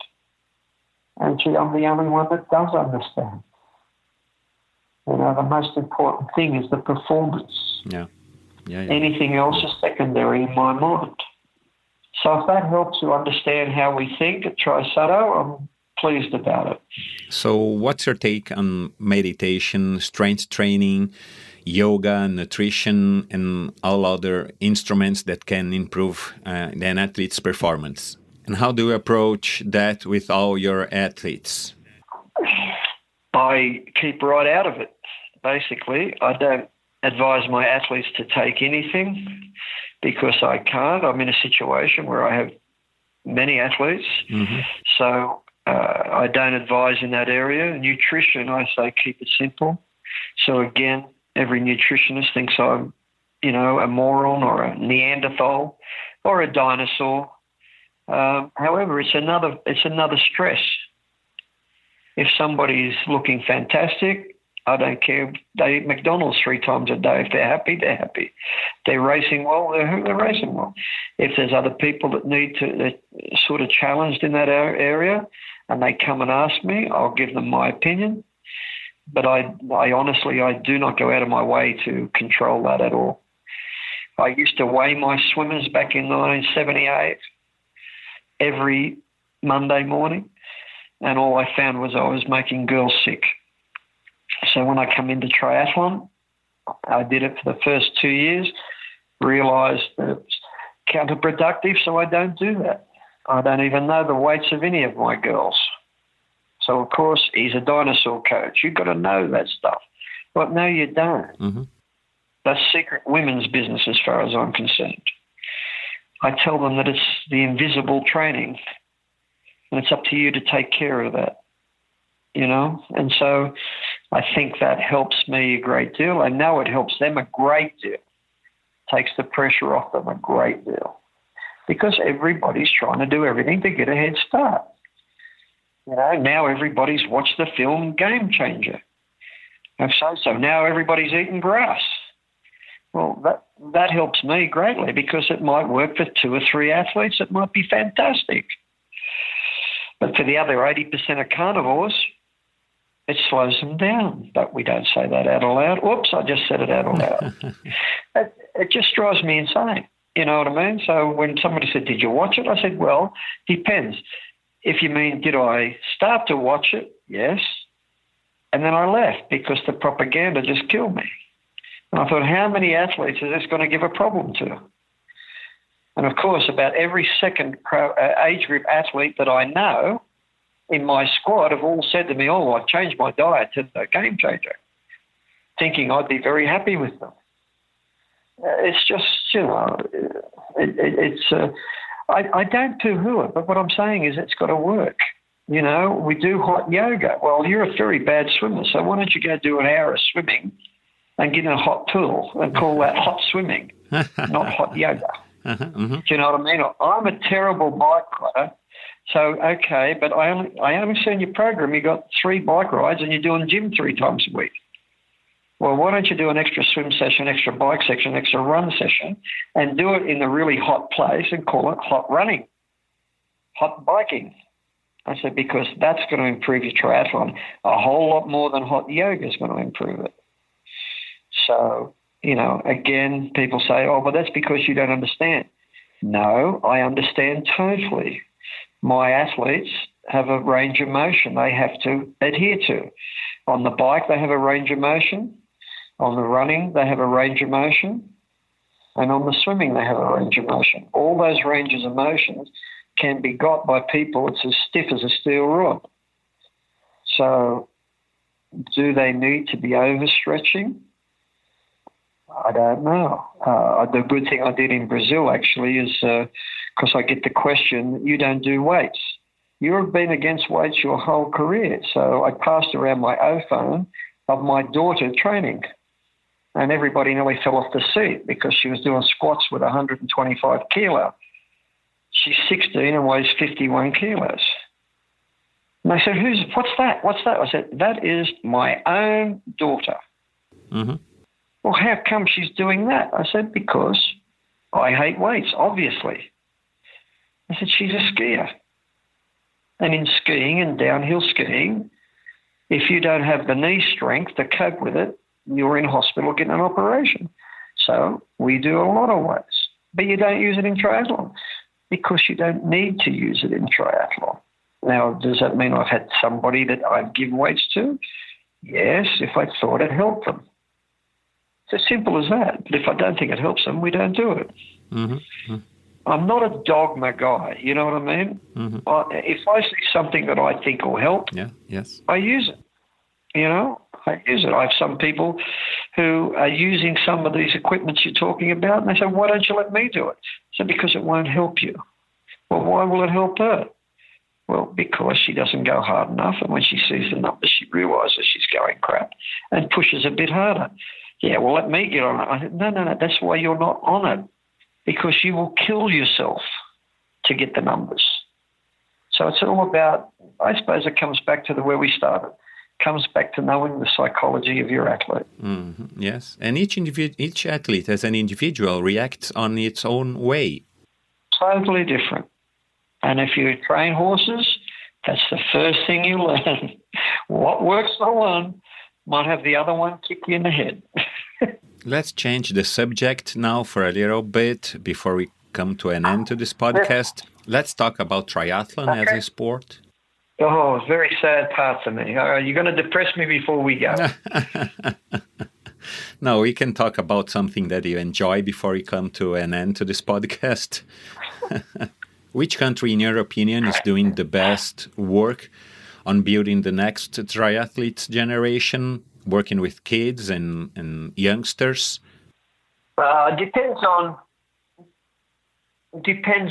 And gee, I'm the only one that does understand. The most important thing is the performance. Yeah. Anything else is secondary in my mind. So if that helps you understand how we think at TriSutto, I'm pleased about it. So what's your take on meditation, strength training, yoga, nutrition, and all other instruments that can improve an athlete's performance? And how do you approach that with all your athletes? I keep right out of it, basically. I don't advise my athletes to take anything because I can't. I'm in a situation where I have many athletes. Mm-hmm. So I don't advise in that area. Nutrition, I say keep it simple. So again, every nutritionist thinks I'm, a moron or a Neanderthal or a dinosaur. However, it's another stress. If somebody's looking fantastic, I don't care. They eat McDonald's 3 times a day. If they're happy, they're happy. They're racing well, they're racing well. If there's other people they're sort of challenged in that area and they come and ask me, I'll give them my opinion. But I honestly do not go out of my way to control that at all. I used to weigh my swimmers back in 1978 every Monday morning, and all I found was I was making girls sick. So when I come into triathlon, I did it for the first 2 years, realised that it was counterproductive, so I don't do that. I don't even know the weights of any of my girls. So, of course, he's a dinosaur coach. You've got to know that stuff. But no, you don't. Mm-hmm. That's secret women's business as far as I'm concerned. I tell them that it's the invisible training, and it's up to you to take care of that, And so I think that helps me a great deal. I know it helps them a great deal. Takes the pressure off them a great deal. Because everybody's trying to do everything to get a head start. Now everybody's watched the film Game Changer. So now everybody's eating grass. Well, that helps me greatly because it might work for 2 or 3 athletes. It might be fantastic. But for the other 80% of carnivores, it slows them down. But we don't say that out loud. Oops, I just said it out loud. It just drives me insane. You know what I mean? So when somebody said, did you watch it? I said, well, depends. If you mean, did I start to watch it? Yes. And then I left because the propaganda just killed me. And I thought, how many athletes is this going to give a problem to? And, of course, about every second age group athlete that I know in my squad have all said to me, oh, I've changed my diet to the Game Changer, thinking I'd be very happy with them. It's just, I don't poo-hoo it, but what I'm saying is it's got to work. We do hot yoga. Well, you're a very bad swimmer, so why don't you go do an hour of swimming and get in a hot pool and call that hot swimming, not hot yoga. Mm-hmm. Do you know what I mean? I'm a terrible bike rider, so okay, but I only see in your program you got 3 bike rides and you're doing gym 3 times a week. Well, why don't you do an extra swim session, extra bike section, extra run session, and do it in a really hot place and call it hot running, hot biking? I said, because that's going to improve your triathlon a whole lot more than hot yoga is going to improve it. So, again, people say, oh, well, that's because you don't understand. No, I understand totally. My athletes have a range of motion they have to adhere to. On the bike, they have a range of motion. On the running, they have a range of motion. And on the swimming, they have a range of motion. All those ranges of motions can be got by people. It's as stiff as a steel rod. So do they need to be overstretching? I don't know. The good thing I did in Brazil, actually, is because I get the question, you don't do weights. You've been against weights your whole career. So I passed around my iPhone of my daughter training. And everybody nearly fell off the seat because she was doing squats with 125 kilo. She's 16 and weighs 51 kilos. And they said, what's that? What's that? I said, that is my own daughter. Mm-hmm. Well, how come she's doing that? I said, because I hate weights, obviously. I said, she's a skier. And in skiing and downhill skiing, if you don't have the knee strength to cope with it, you're in hospital getting an operation. So we do a lot of weights, but you don't use it in triathlon because you don't need to use it in triathlon. Now, does that mean I've had somebody that I've given weights to? Yes, if I thought it helped them. It's as simple as that. But if I don't think it helps them, we don't do it. Mm-hmm. I'm not a dogma guy, you know what I mean? Mm-hmm. If I see something that I think will help, I use it. I use it. I have some people who are using some of these equipments you're talking about, and they say, why don't you let me do it? So because it won't help you. Well, why will it help her? Well, because she doesn't go hard enough, and when she sees the numbers, she realises she's going crap and pushes a bit harder. Yeah, well, let me get on it. I said, no, that's why you're not on it, because you will kill yourself to get the numbers. So it's all about, I suppose it comes back to where we started. Comes back to knowing the psychology of your athlete. Mm-hmm. Yes, and each athlete as an individual reacts on its own way. Totally different. And if you train horses, that's the first thing you learn. What works for one might have the other one kick you in the head. Let's change the subject now for a little bit before we come to an end to this podcast. Let's talk about triathlon as a sport. Oh, it's a very sad part to me. You're going to depress me before we go. No, we can talk about something that you enjoy before we come to an end to this podcast. Which country, in your opinion, is doing the best work on building the next triathlete generation, working with kids and youngsters? Depends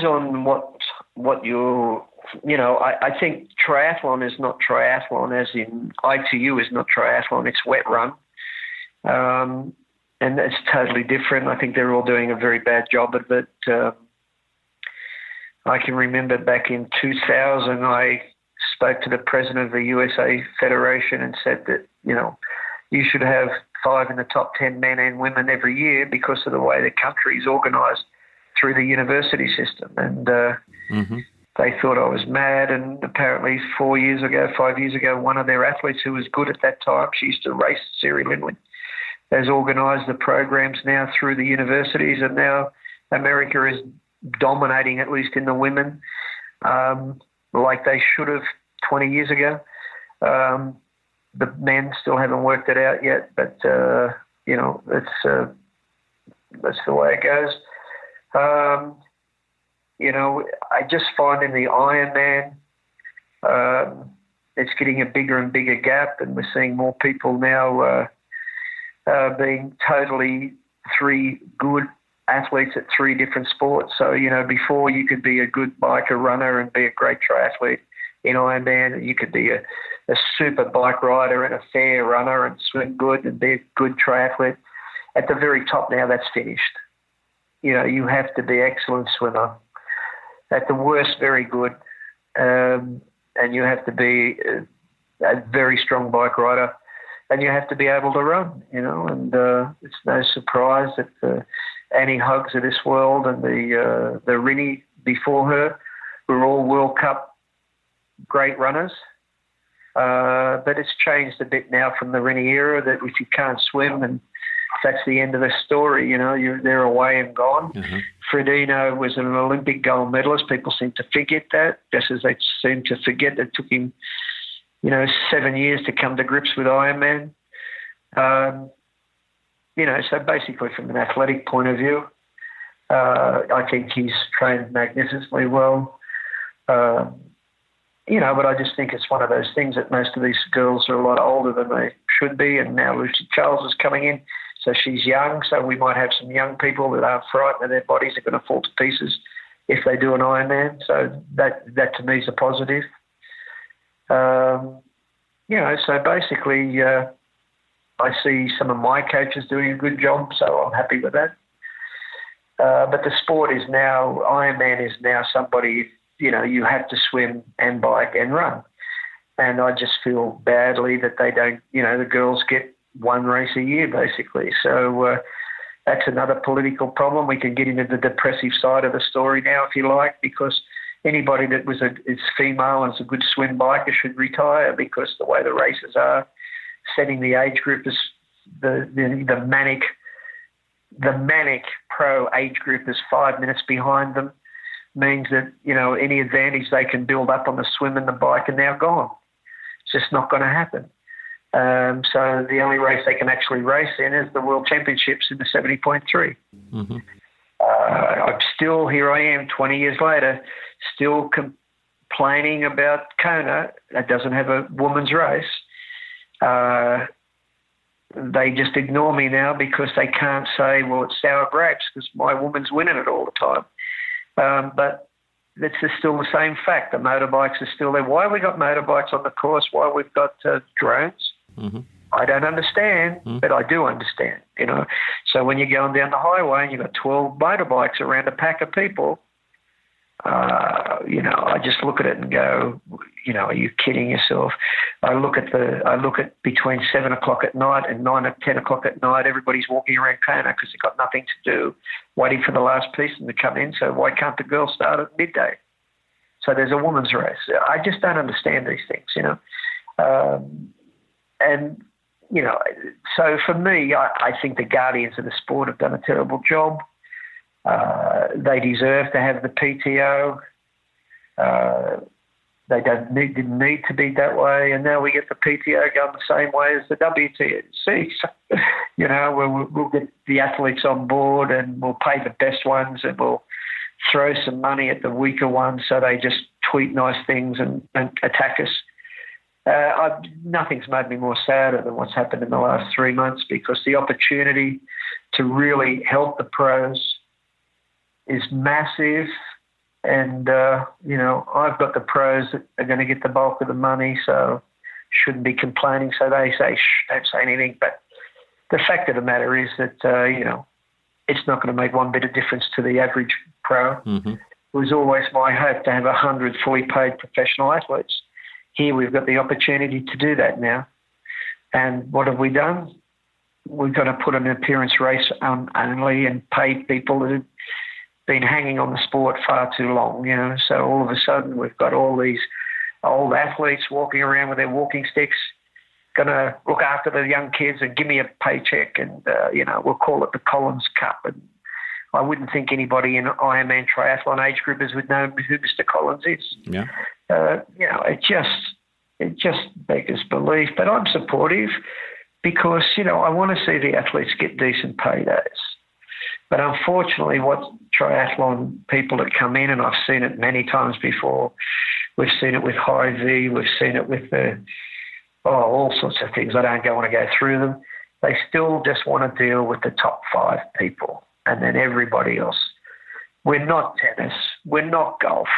on what you. I think triathlon is not triathlon, as in ITU is not triathlon, it's wet run. And it's totally different. I think they're all doing a very bad job of it. I can remember back in 2000, I spoke to the president of the USA Federation and said that, you should have 5 in the top 10 men and women every year because of the way the country is organised through the university system. And they thought I was mad, and apparently 5 years ago, one of their athletes who was good at that time, she used to race, Siri Lindley, has organised the programs now through the universities, and now America is dominating, at least in the women, like they should have 20 years ago. The men still haven't worked it out yet, but, that's the way it goes. I just find in the Ironman, it's getting a bigger and bigger gap, and we're seeing more people now being totally 3 good athletes at 3 different sports. So, before you could be a good biker runner and be a great triathlete in Ironman, you could be a super bike rider and a fair runner and swim good and be a good triathlete. At the very top now, that's finished. You have to be excellent swimmer. At the worst, very good. And you have to be a very strong bike rider. and you have to be able to run, and it's no surprise that the Annie Hoggs of this world and the Rinnie before her were all World Cup great runners. But it's changed a bit now from the Rinnie era that if you can't swim, and that's the end of the story, they're away and gone. Mm-hmm. Fredino was an Olympic gold medalist. People seem to forget that, just as they seem to forget that it took him, 7 years to come to grips with Ironman. So basically from an athletic point of view, I think he's trained magnificently well. But I just think it's one of those things that most of these girls are a lot older than they should be, and now Lucy Charles is coming in, so she's young, so we might have some young people that aren't frightened that their bodies are going to fall to pieces if they do an Ironman, so that to me is a positive. So basically I see some of my coaches doing a good job, so I'm happy with that. But the sport is now, Ironman is now somebody, you have to swim and bike and run. And I just feel badly that they don't, the girls get one race a year, basically. So that's another political problem. We can get into the depressive side of the story now, if you like, because anybody that is female and is a good swim biker should retire, because the way the races are, setting the age group is the manic pro age group is 5 minutes behind them, means that, any advantage they can build up on the swim and the bike are now gone. It's just not going to happen. So the only race they can actually race in is the World Championships in the 70.3. Mm-hmm. I'm still, here I am 20 years later, still complaining about Kona that doesn't have a women's race. They just ignore me now because they can't say, well, it's sour grapes because my woman's winning it all the time. But it's still the same fact. The motorbikes are still there. Why have we got motorbikes on the course? Why we've got drones? Mm-hmm. I don't understand, but I do understand, So when you're going down the highway and you've got 12 motorbikes around a pack of people, I just look at it and go, are you kidding yourself? I look at between 7 o'clock at night and 9 or 10 o'clock at night, everybody's walking around Kona because they've got nothing to do, waiting for the last piece to come in. So why can't the girls start at midday? So there's a women's race. I just don't understand these things, so for me, I think the guardians of the sport have done a terrible job. They deserve to have the PTO. They didn't need to be that way, and now we get the PTO going the same way as the WTC. So, we'll get the athletes on board, and we'll pay the best ones, and we'll throw some money at the weaker ones so they just tweet nice things and attack us. Nothing's made me more sadder than what's happened in the last 3 months, because the opportunity to really help the pros is massive. And, I've got the pros that are going to get the bulk of the money, so shouldn't be complaining. So they say, shh, don't say anything. But the fact of the matter is that, it's not going to make one bit of difference to the average pro. Mm-hmm. It was always my hope to have 100 fully paid professional athletes. Here we've got the opportunity to do that now. And what have we done? We've got to put an appearance race on only and pay people that have been hanging on the sport far too long, So all of a sudden we've got all these old athletes walking around with their walking sticks, going to look after the young kids and give me a paycheck, and, we'll call it the Collins Cup. And I wouldn't think anybody in Ironman triathlon age groupers would know who Mr. Collins is. Yeah. It just beggars belief. But I'm supportive because, I want to see the athletes get decent paydays. But unfortunately, what triathlon people that come in, and I've seen it many times before, we've seen it with High V, we've seen it with all sorts of things. I don't want to go through them. They still just want to deal with the top 5 people and then everybody else. We're not tennis. We're not golf.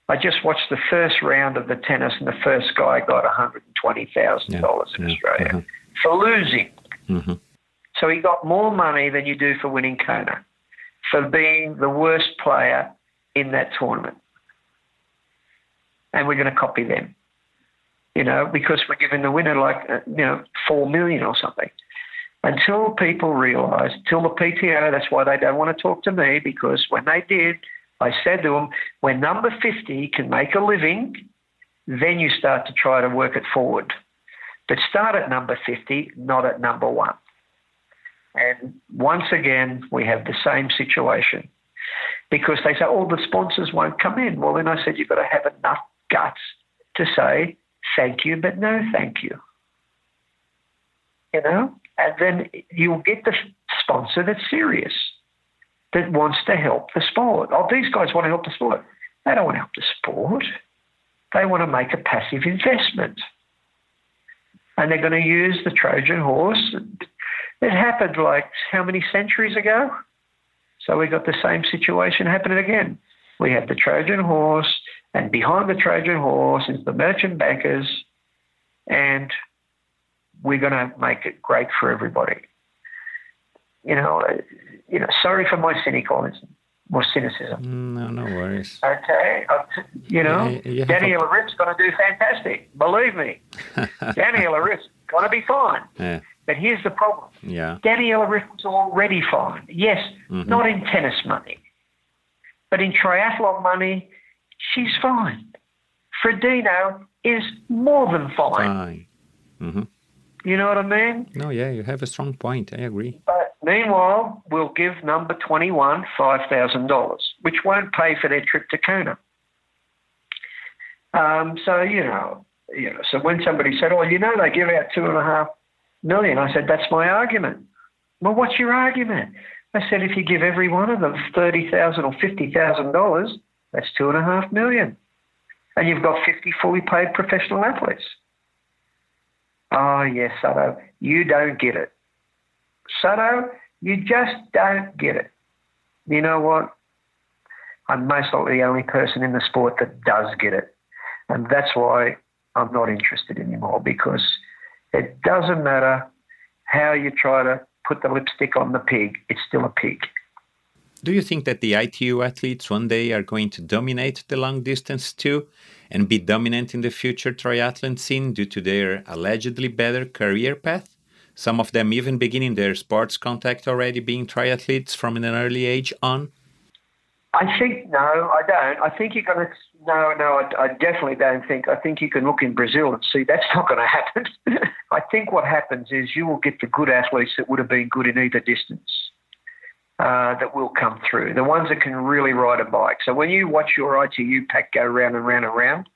I just watched the first round of the tennis, and the first guy got $120,000 in Australia for losing. Mm-hmm. So he got more money than you do for winning Kona, for being the worst player in that tournament. And we're going to copy them. because we're giving the winner $4 million or something. Until people realise, till the PTO, that's why they don't want to talk to me, because when they did, I said to them, when number 50 can make a living, then you start to try to work it forward. But start at number 50, not at number 1. And once again, we have the same situation. Because they say, the sponsors won't come in. Well, then I said, you've got to have enough guts to say, thank you, but no thank you. And then you'll get the sponsor that's serious, that wants to help the sport. These guys want to help the sport. They don't want to help the sport. They want to make a passive investment. And they're going to use the Trojan horse. It happened how many centuries ago? So we got the same situation happening again. We have the Trojan horse, and behind the Trojan horse is the merchant bankers, and we're going to make it great for everybody. Sorry for my cynicism. No worries. Okay, Danny Larif's going to do fantastic. Believe me, Danny Larif's going to be fine. Yeah. But here's the problem. Yeah. Daniela Riff was already fine. Yes, not in tennis money. But in triathlon money, she's fine. Fredino is more than fine. Mm-hmm. You know what I mean? No, yeah, you have a strong point. I agree. But meanwhile, we'll give number 21 $5,000, which won't pay for their trip to Kona. So when somebody said, they give out $2.5 million, I said, that's my argument. Well, what's your argument? I said, if you give every one of them $30,000 or $50,000, that's $2.5 million. And you've got 50 fully paid professional athletes. Oh, yes, Sutto, you don't get it. Sutto, you just don't get it. You know what? I'm most likely the only person in the sport that does get it. And that's why I'm not interested anymore, because it doesn't matter how you try to put the lipstick on the pig, it's still a pig. Do you think that the ITU athletes one day are going to dominate the long distance too and be dominant in the future triathlon scene due to their allegedly better career path? Some of them even beginning their sports contact already being triathletes from an early age on? I think, no, I don't. I think you're going to, I definitely don't think. I think you can look in Brazil and see that's not going to happen. I think what happens is you will get the good athletes that would have been good in either distance that will come through, the ones that can really ride a bike. So when you watch your ITU pack go round and round and round,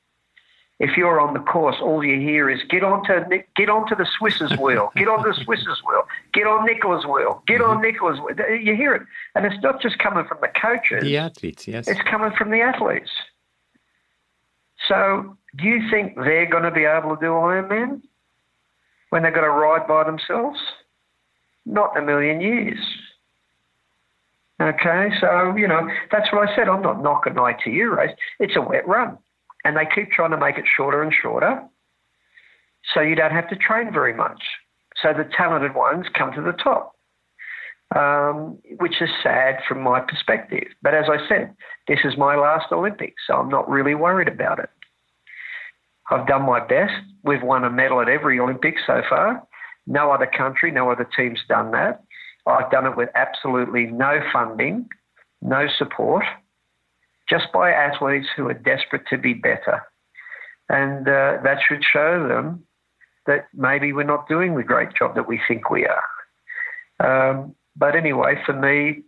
if you're on the course, all you hear is get onto the Swiss's wheel, get onto the Swiss's wheel, get on Nicola's wheel, get on Nicola's wheel. You hear it. And it's not just coming from the coaches. The athletes, yes. It's coming from the athletes. So do you think they're going to be able to do Ironman when they've got to ride by themselves? Not in a million years. Okay, so, that's what I said. I'm not knocking an ITU race. It's a wet run. And they keep trying to make it shorter and shorter so you don't have to train very much. So the talented ones come to the top, which is sad from my perspective. But as I said, this is my last Olympics, so I'm not really worried about it. I've done my best. We've won a medal at every Olympics so far. No other country, no other team's done that. I've done it with absolutely no funding, no support, just by athletes who are desperate to be better. And that should show them that maybe we're not doing the great job that we think we are. But anyway, for me,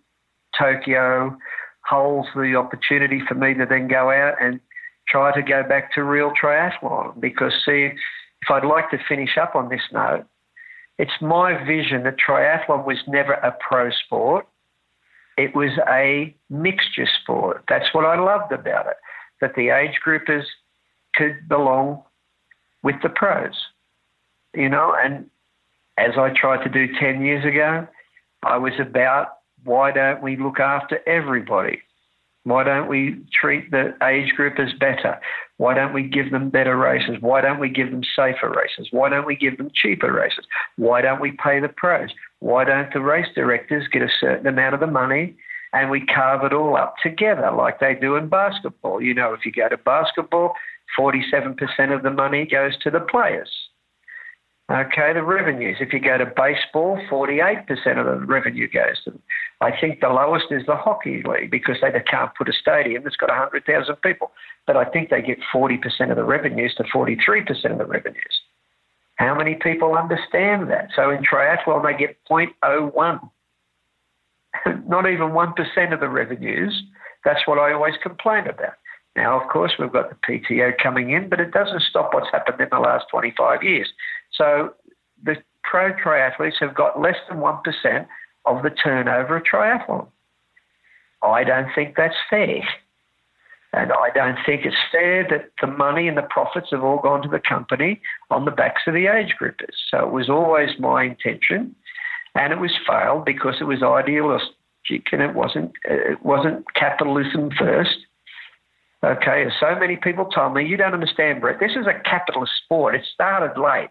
Tokyo holds the opportunity for me to then go out and try to go back to real triathlon. Because, see, if I'd like to finish up on this note, it's my vision that triathlon was never a pro sport. It was a mixture sport. That's what I loved about it, that the age groupers could belong with the pros, and as I tried to do 10 years ago, I was about, why don't we look after everybody? Why don't we treat the age groupers better? Why don't we give them better races? Why don't we give them safer races? Why don't we give them cheaper races? Why don't we pay the pros? Why don't the race directors get a certain amount of the money and we carve it all up together like they do in basketball? If you go to basketball, 47% of the money goes to the players. Okay, the revenues. If you go to baseball, 48% of the revenue goes to them. I think the lowest is the hockey league because they can't put a stadium that's got 100,000 people. But I think they get 40% of the revenues to 43% of the revenues. How many people understand that? So in triathlon, they get 0.01. Not even 1% of the revenues. That's what I always complain about. Now, of course, we've got the PTO coming in, but it doesn't stop what's happened in the last 25 years. So the pro triathletes have got less than 1% of the turnover of triathlon. I don't think that's fair. And I don't think it's fair that the money and the profits have all gone to the company on the backs of the age groupers. So it was always my intention, and it was failed because it was idealistic and it wasn't capitalism first. Okay, as so many people told me, you don't understand, Brett, this is a capitalist sport. It started late.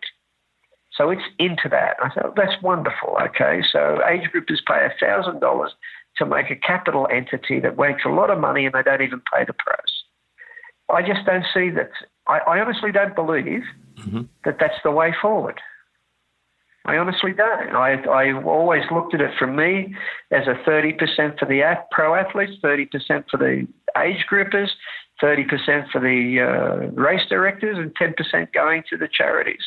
So it's into that. I thought, that's wonderful, okay? So age groupers pay $1,000 to make a capital entity that makes a lot of money and they don't even pay the pros. I just don't see that. I honestly don't believe that that's the way forward. I honestly don't. I always looked at it from me as a 30% for the pro athletes, 30% for the age groupers, 30% for the race directors, and 10% going to the charities.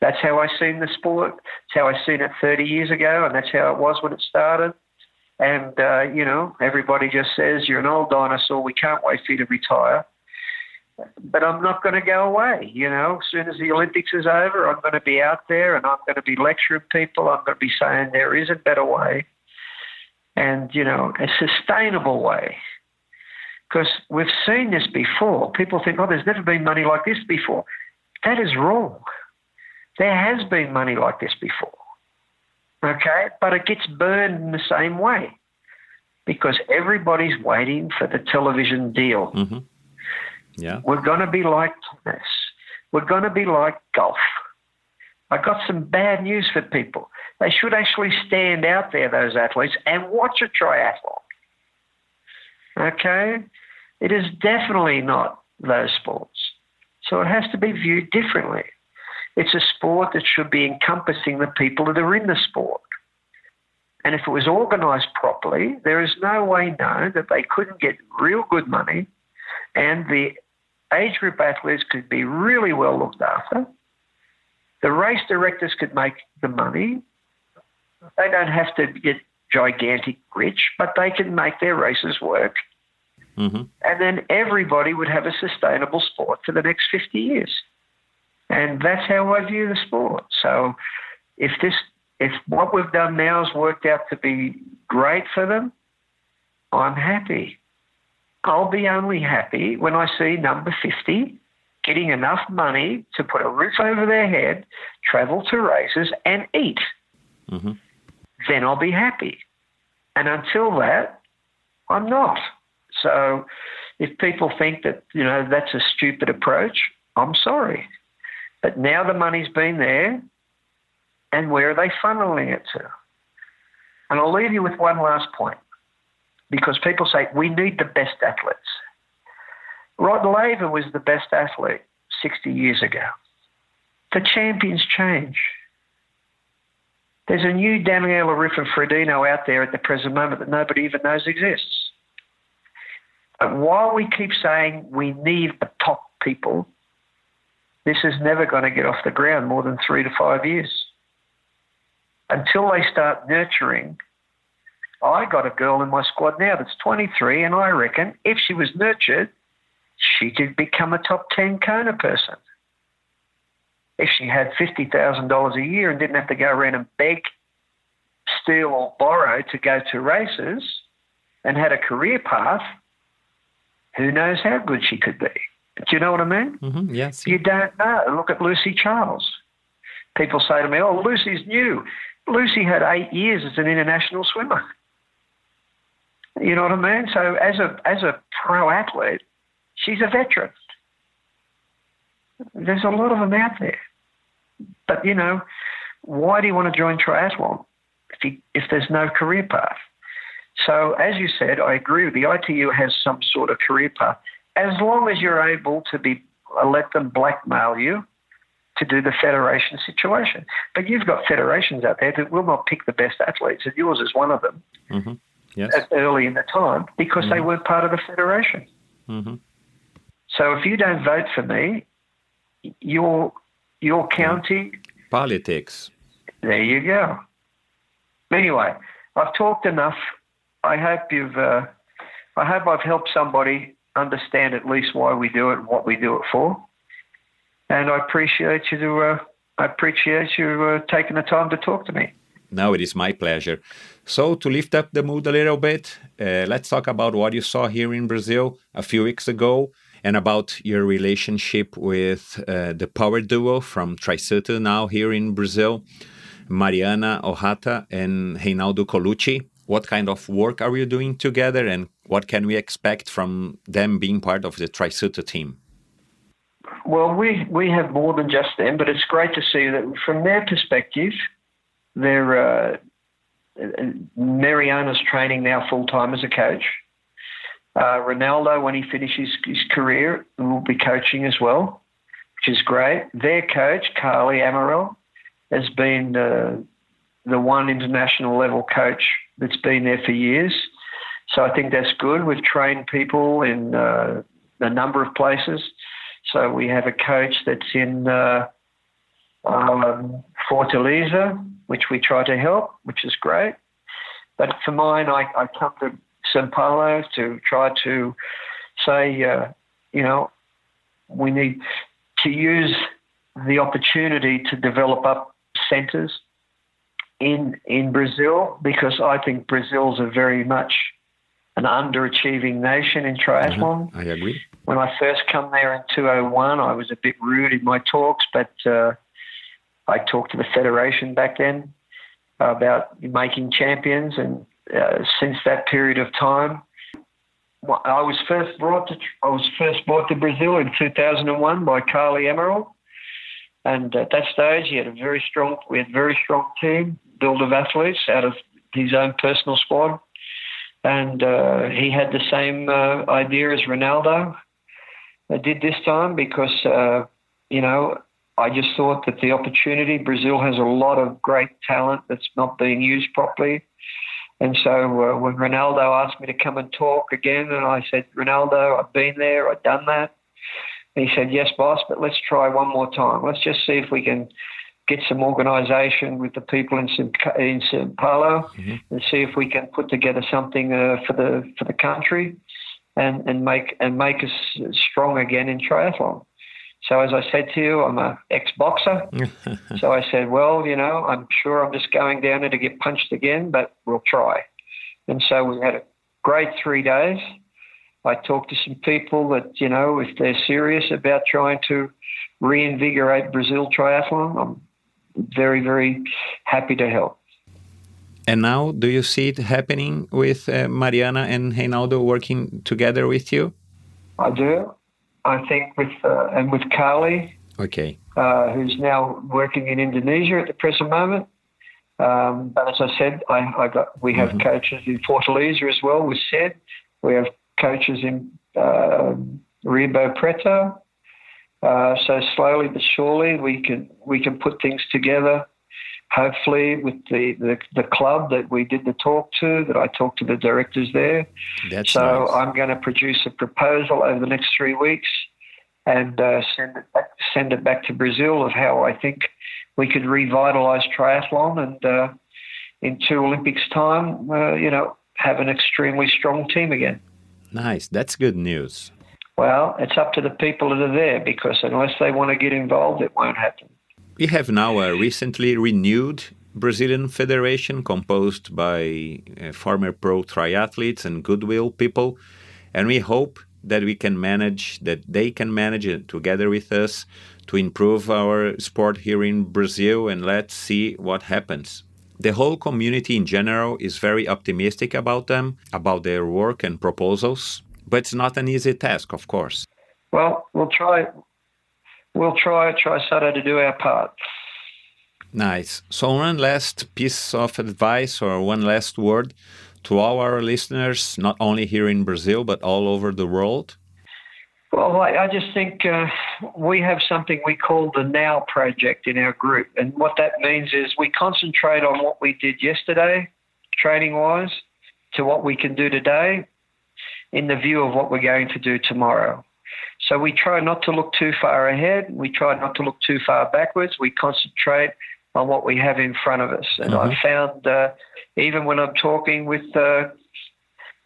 That's how I seen the sport. It's how I seen it 30 years ago, and that's how it was when it started. And, everybody just says, you're an old dinosaur, we can't wait for you to retire. But I'm not going to go away, As soon as the Olympics is over, I'm going to be out there and I'm going to be lecturing people. I'm going to be saying there is a better way and, a sustainable way. Because we've seen this before. People think, there's never been money like this before. That is wrong. There has been money like this before. Okay? But it gets burned in the same way because everybody's waiting for the television deal. Mm-hmm. Yeah. We're going to be like tennis. We're going to be like golf. I got some bad news for people. They should actually stand out there, those athletes, and watch a triathlon. Okay? It is definitely not those sports. So it has to be viewed differently. It's a sport that should be encompassing the people that are in the sport. And if it was organised properly, there is no way known that they couldn't get real good money and the age group athletes could be really well looked after. The race directors could make the money. They don't have to get gigantic rich, but they can make their races work. Mm-hmm. And then everybody would have a sustainable sport for the next 50 years. And that's how I view the sport. So if what we've done now has worked out to be great for them, I'm happy. I'll be only happy when I see number 50 getting enough money to put a roof over their head, travel to races, and eat. Mm-hmm. Then I'll be happy. And until that, I'm not. So if people think that, that's a stupid approach, I'm sorry. But now the money's been there, and where are they funneling it to? And I'll leave you with one last point, because people say, we need the best athletes. Rod Laver was the best athlete 60 years ago. The champions change. There's a new Daniela Riffin-Frodeno out there at the present moment that nobody even knows exists. And while we keep saying we need the top people, this is never going to get off the ground more than 3 to 5 years. Until they start nurturing. I got a girl in my squad now that's 23, and I reckon if she was nurtured, she could become a top 10 Kona person. If she had $50,000 a year and didn't have to go around and beg, steal or borrow to go to races and had a career path, who knows how good she could be. Do you know what I mean? Mm-hmm, yes. You don't know. Look at Lucy Charles. People say to me, Lucy's new. Lucy had 8 years as an international swimmer. You know what I mean? So as a pro athlete, she's a veteran. There's a lot of them out there. But, why do you want to join triathlon if there's no career path? So as you said, I agree with the ITU has some sort of career path. As long as you're able to be let them blackmail you to do the federation situation. But you've got federations out there that will not pick the best athletes, and yours is one of them. Mm-hmm. Yes. Early in the time because they weren't part of the federation. Mm-hmm. So if you don't vote for me, your county... Politics. There you go. Anyway, I've talked enough. I hope I've helped somebody understand at least why we do it and what we do it for. And I appreciate you taking the time to talk to me. No, it is my pleasure. So to lift up the mood a little bit, let's talk about what you saw here in Brazil a few weeks ago and about your relationship with the power duo from Sutton now here in Brazil, Mariana Ohata and Reinaldo Colucci. What kind of work are you doing together and what can we expect from them being part of the Sutton team? Well, we have more than just them, but it's great to see that from their perspective, they're Mariana's training now full-time as a coach. Ronaldo, when he finishes his career, will be coaching as well, which is great. Their coach, Carly Amaral, has been the one international level coach that's been there for years. So I think that's good. We've trained people in a number of places. So we have a coach that's in Fortaleza, which we try to help, which is great. But for mine, I come to São Paulo to try to say, we need to use the opportunity to develop up centres in Brazil, because I think Brazil's a very much an underachieving nation in triathlon. I agree. When I first come there in 2001, I was a bit rude in my talks, but I talked to the federation back then about making champions, and since that period of time, I was first brought to Brazil in 2001 by Carly Amaral, and at that stage we had a very strong team built of athletes out of his own personal squad, and he had the same idea as Ronaldo. I did this time because I just thought that the opportunity, Brazil has a lot of great talent that's not being used properly. And so when Ronaldo asked me to come and talk again, and I said, Ronaldo, I've been there, I've done that. And he said, yes, boss, but let's try one more time. Let's just see if we can get some organisation with the people in São Paulo, and see if we can put together something for the country and make us strong again in triathlon. So as I said to you, I'm an ex-boxer. So I said, well, I'm sure I'm just going down there to get punched again, but we'll try. And so we had a great 3 days. I talked to some people that, if they're serious about trying to reinvigorate Brazil triathlon, I'm very, very happy to help. And now, do you see it happening with Mariana and Reinaldo working together with you? I do. I think with Carly, okay, who's now working in Indonesia at the present moment. But as I said, we have coaches in Fortaleza as well. We said we have coaches in Rio Preto. So slowly but surely, we can put things together. Hopefully, with the club that we did the talk to, that I talked to the directors there. That's so nice. I'm going to produce a proposal over the next 3 weeks and send it back to Brazil of how I think we could revitalise triathlon and in 2 Olympics' time, have an extremely strong team again. Nice. That's good news. Well, it's up to the people that are there, because unless they want to get involved, it won't happen. We have now a recently renewed Brazilian federation composed by former pro triathletes and goodwill people, and we hope that they can manage it together with us to improve our sport here in Brazil, and let's see what happens. The whole community in general is very optimistic about them, about their work and proposals, but it's not an easy task, of course. Well, we'll try Sutton to do our part. Nice. So one last piece of advice or one last word to all our listeners, not only here in Brazil, but all over the world. Well, I just think we have something we call the Now Project in our group. And what that means is we concentrate on what we did yesterday, training-wise, to what we can do today in the view of what we're going to do tomorrow. So we try not to look too far ahead. We try not to look too far backwards. We concentrate on what we have in front of us. And I've found even when I'm talking with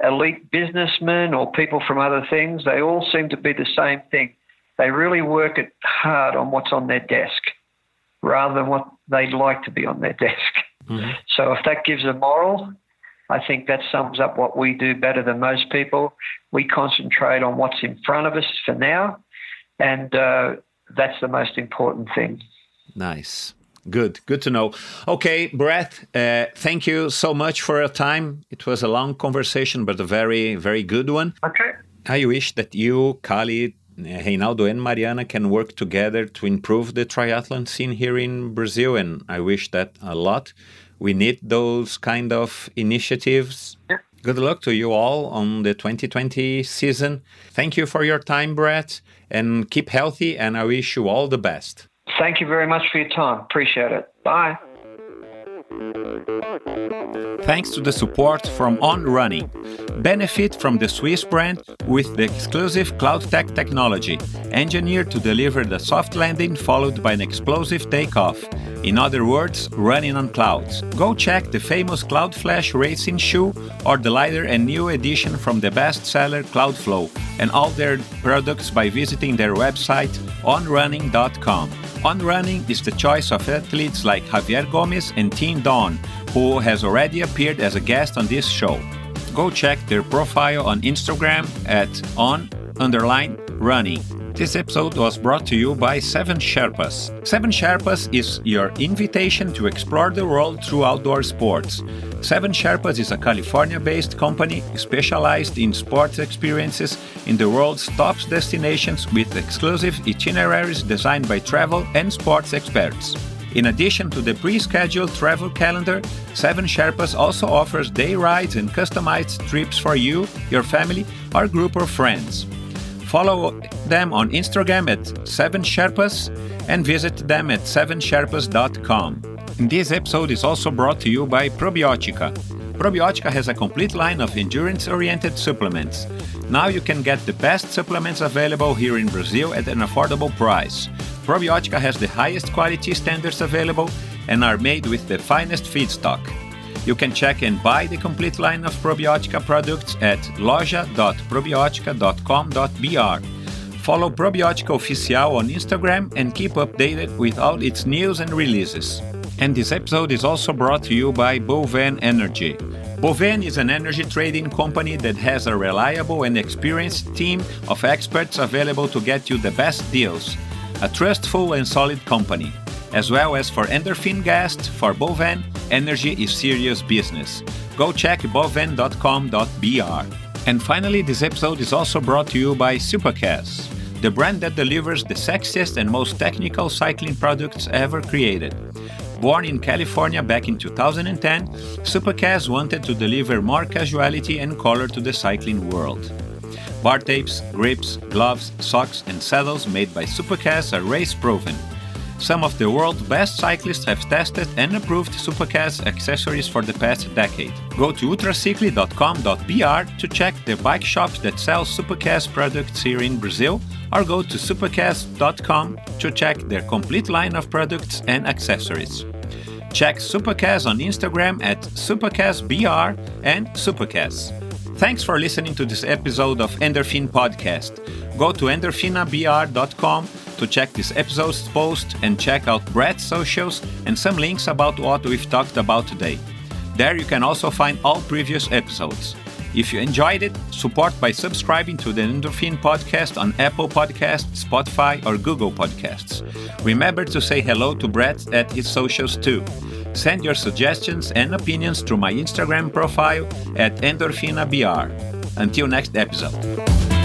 elite businessmen or people from other things, they all seem to be the same thing. They really work it hard on what's on their desk rather than what they'd like to be on their desk. So if that gives a moral, I think that sums up what we do better than most people. We concentrate on what's in front of us for now, and that's the most important thing. Nice. Good to know. Okay, Brett, thank you so much for your time. It was a long conversation, but a very, very good one. Okay. I wish that you, Kali, Reinaldo and Mariana can work together to improve the triathlon scene here in Brazil, and I wish that a lot. We need those kind of initiatives. Yeah. Good luck to you all on the 2020 season. Thank you for your time, Brett, and keep healthy, and I wish you all the best. Thank you very much for your time. Appreciate it. Bye. Thanks to the support from On Running. Benefit from the Swiss brand with the exclusive CloudTech technology, engineered to deliver the soft landing followed by an explosive takeoff. In other words, running on clouds. Go check the famous Cloud Flash racing shoe or the lighter and new edition from the bestseller Cloudflow and all their products by visiting their website onrunning.com. On Running is the choice of athletes like Javier Gomez and Tim Don, who has already appeared as a guest on this show. Go check their profile on Instagram at on_running. This episode was brought to you by 7 Sherpas. 7 Sherpas is your invitation to explore the world through outdoor sports. 7 Sherpas is a California-based company specialized in sports experiences in the world's top destinations with exclusive itineraries designed by travel and sports experts. In addition to the pre-scheduled travel calendar, 7 Sherpas also offers day rides and customized trips for you, your family, or group of friends. Follow them on Instagram at 7 Sherpas and visit them at 7sherpas.com. This episode is also brought to you by Probiotica. Probiotica has a complete line of endurance-oriented supplements. Now you can get the best supplements available here in Brazil at an affordable price. Probiotica has the highest quality standards available and are made with the finest feedstock. You can check and buy the complete line of Probiotica products at loja.probiotica.com.br. Follow Probiotica Oficial on Instagram and keep updated with all its news and releases. And this episode is also brought to you by Boven Energy. Boven is an energy trading company that has a reliable and experienced team of experts available to get you the best deals. A trustful and solid company. As well as for endorphin guests, for Boven, energy is serious business. Go check boven.com.br. And finally, this episode is also brought to you by SUPACAZ, the brand that delivers the sexiest and most technical cycling products ever created. Born in California back in 2010, SUPACAZ wanted to deliver more casuality and color to the cycling world. Bar tapes, grips, gloves, socks, and saddles made by SUPACAZ are race-proven. Some of the world's best cyclists have tested and approved SUPACAZ accessories for the past decade. Go to ultracycling.com.br to check the bike shops that sell SUPACAZ products here in Brazil, or go to supacaz.com to check their complete line of products and accessories. Check SUPACAZ on Instagram at SUPACAZBR and SUPACAZ. Thanks for listening to this episode of Endorphin Podcast. Go to endorphinabr.com to check this episode's post and check out Brett's socials and some links about what we've talked about today. There you can also find all previous episodes. If you enjoyed it, support by subscribing to the Endorphin Podcast on Apple Podcasts, Spotify, or Google Podcasts. Remember to say hello to Brett at his socials too. Send your suggestions and opinions through my Instagram profile at endorphinabr. Until next episode.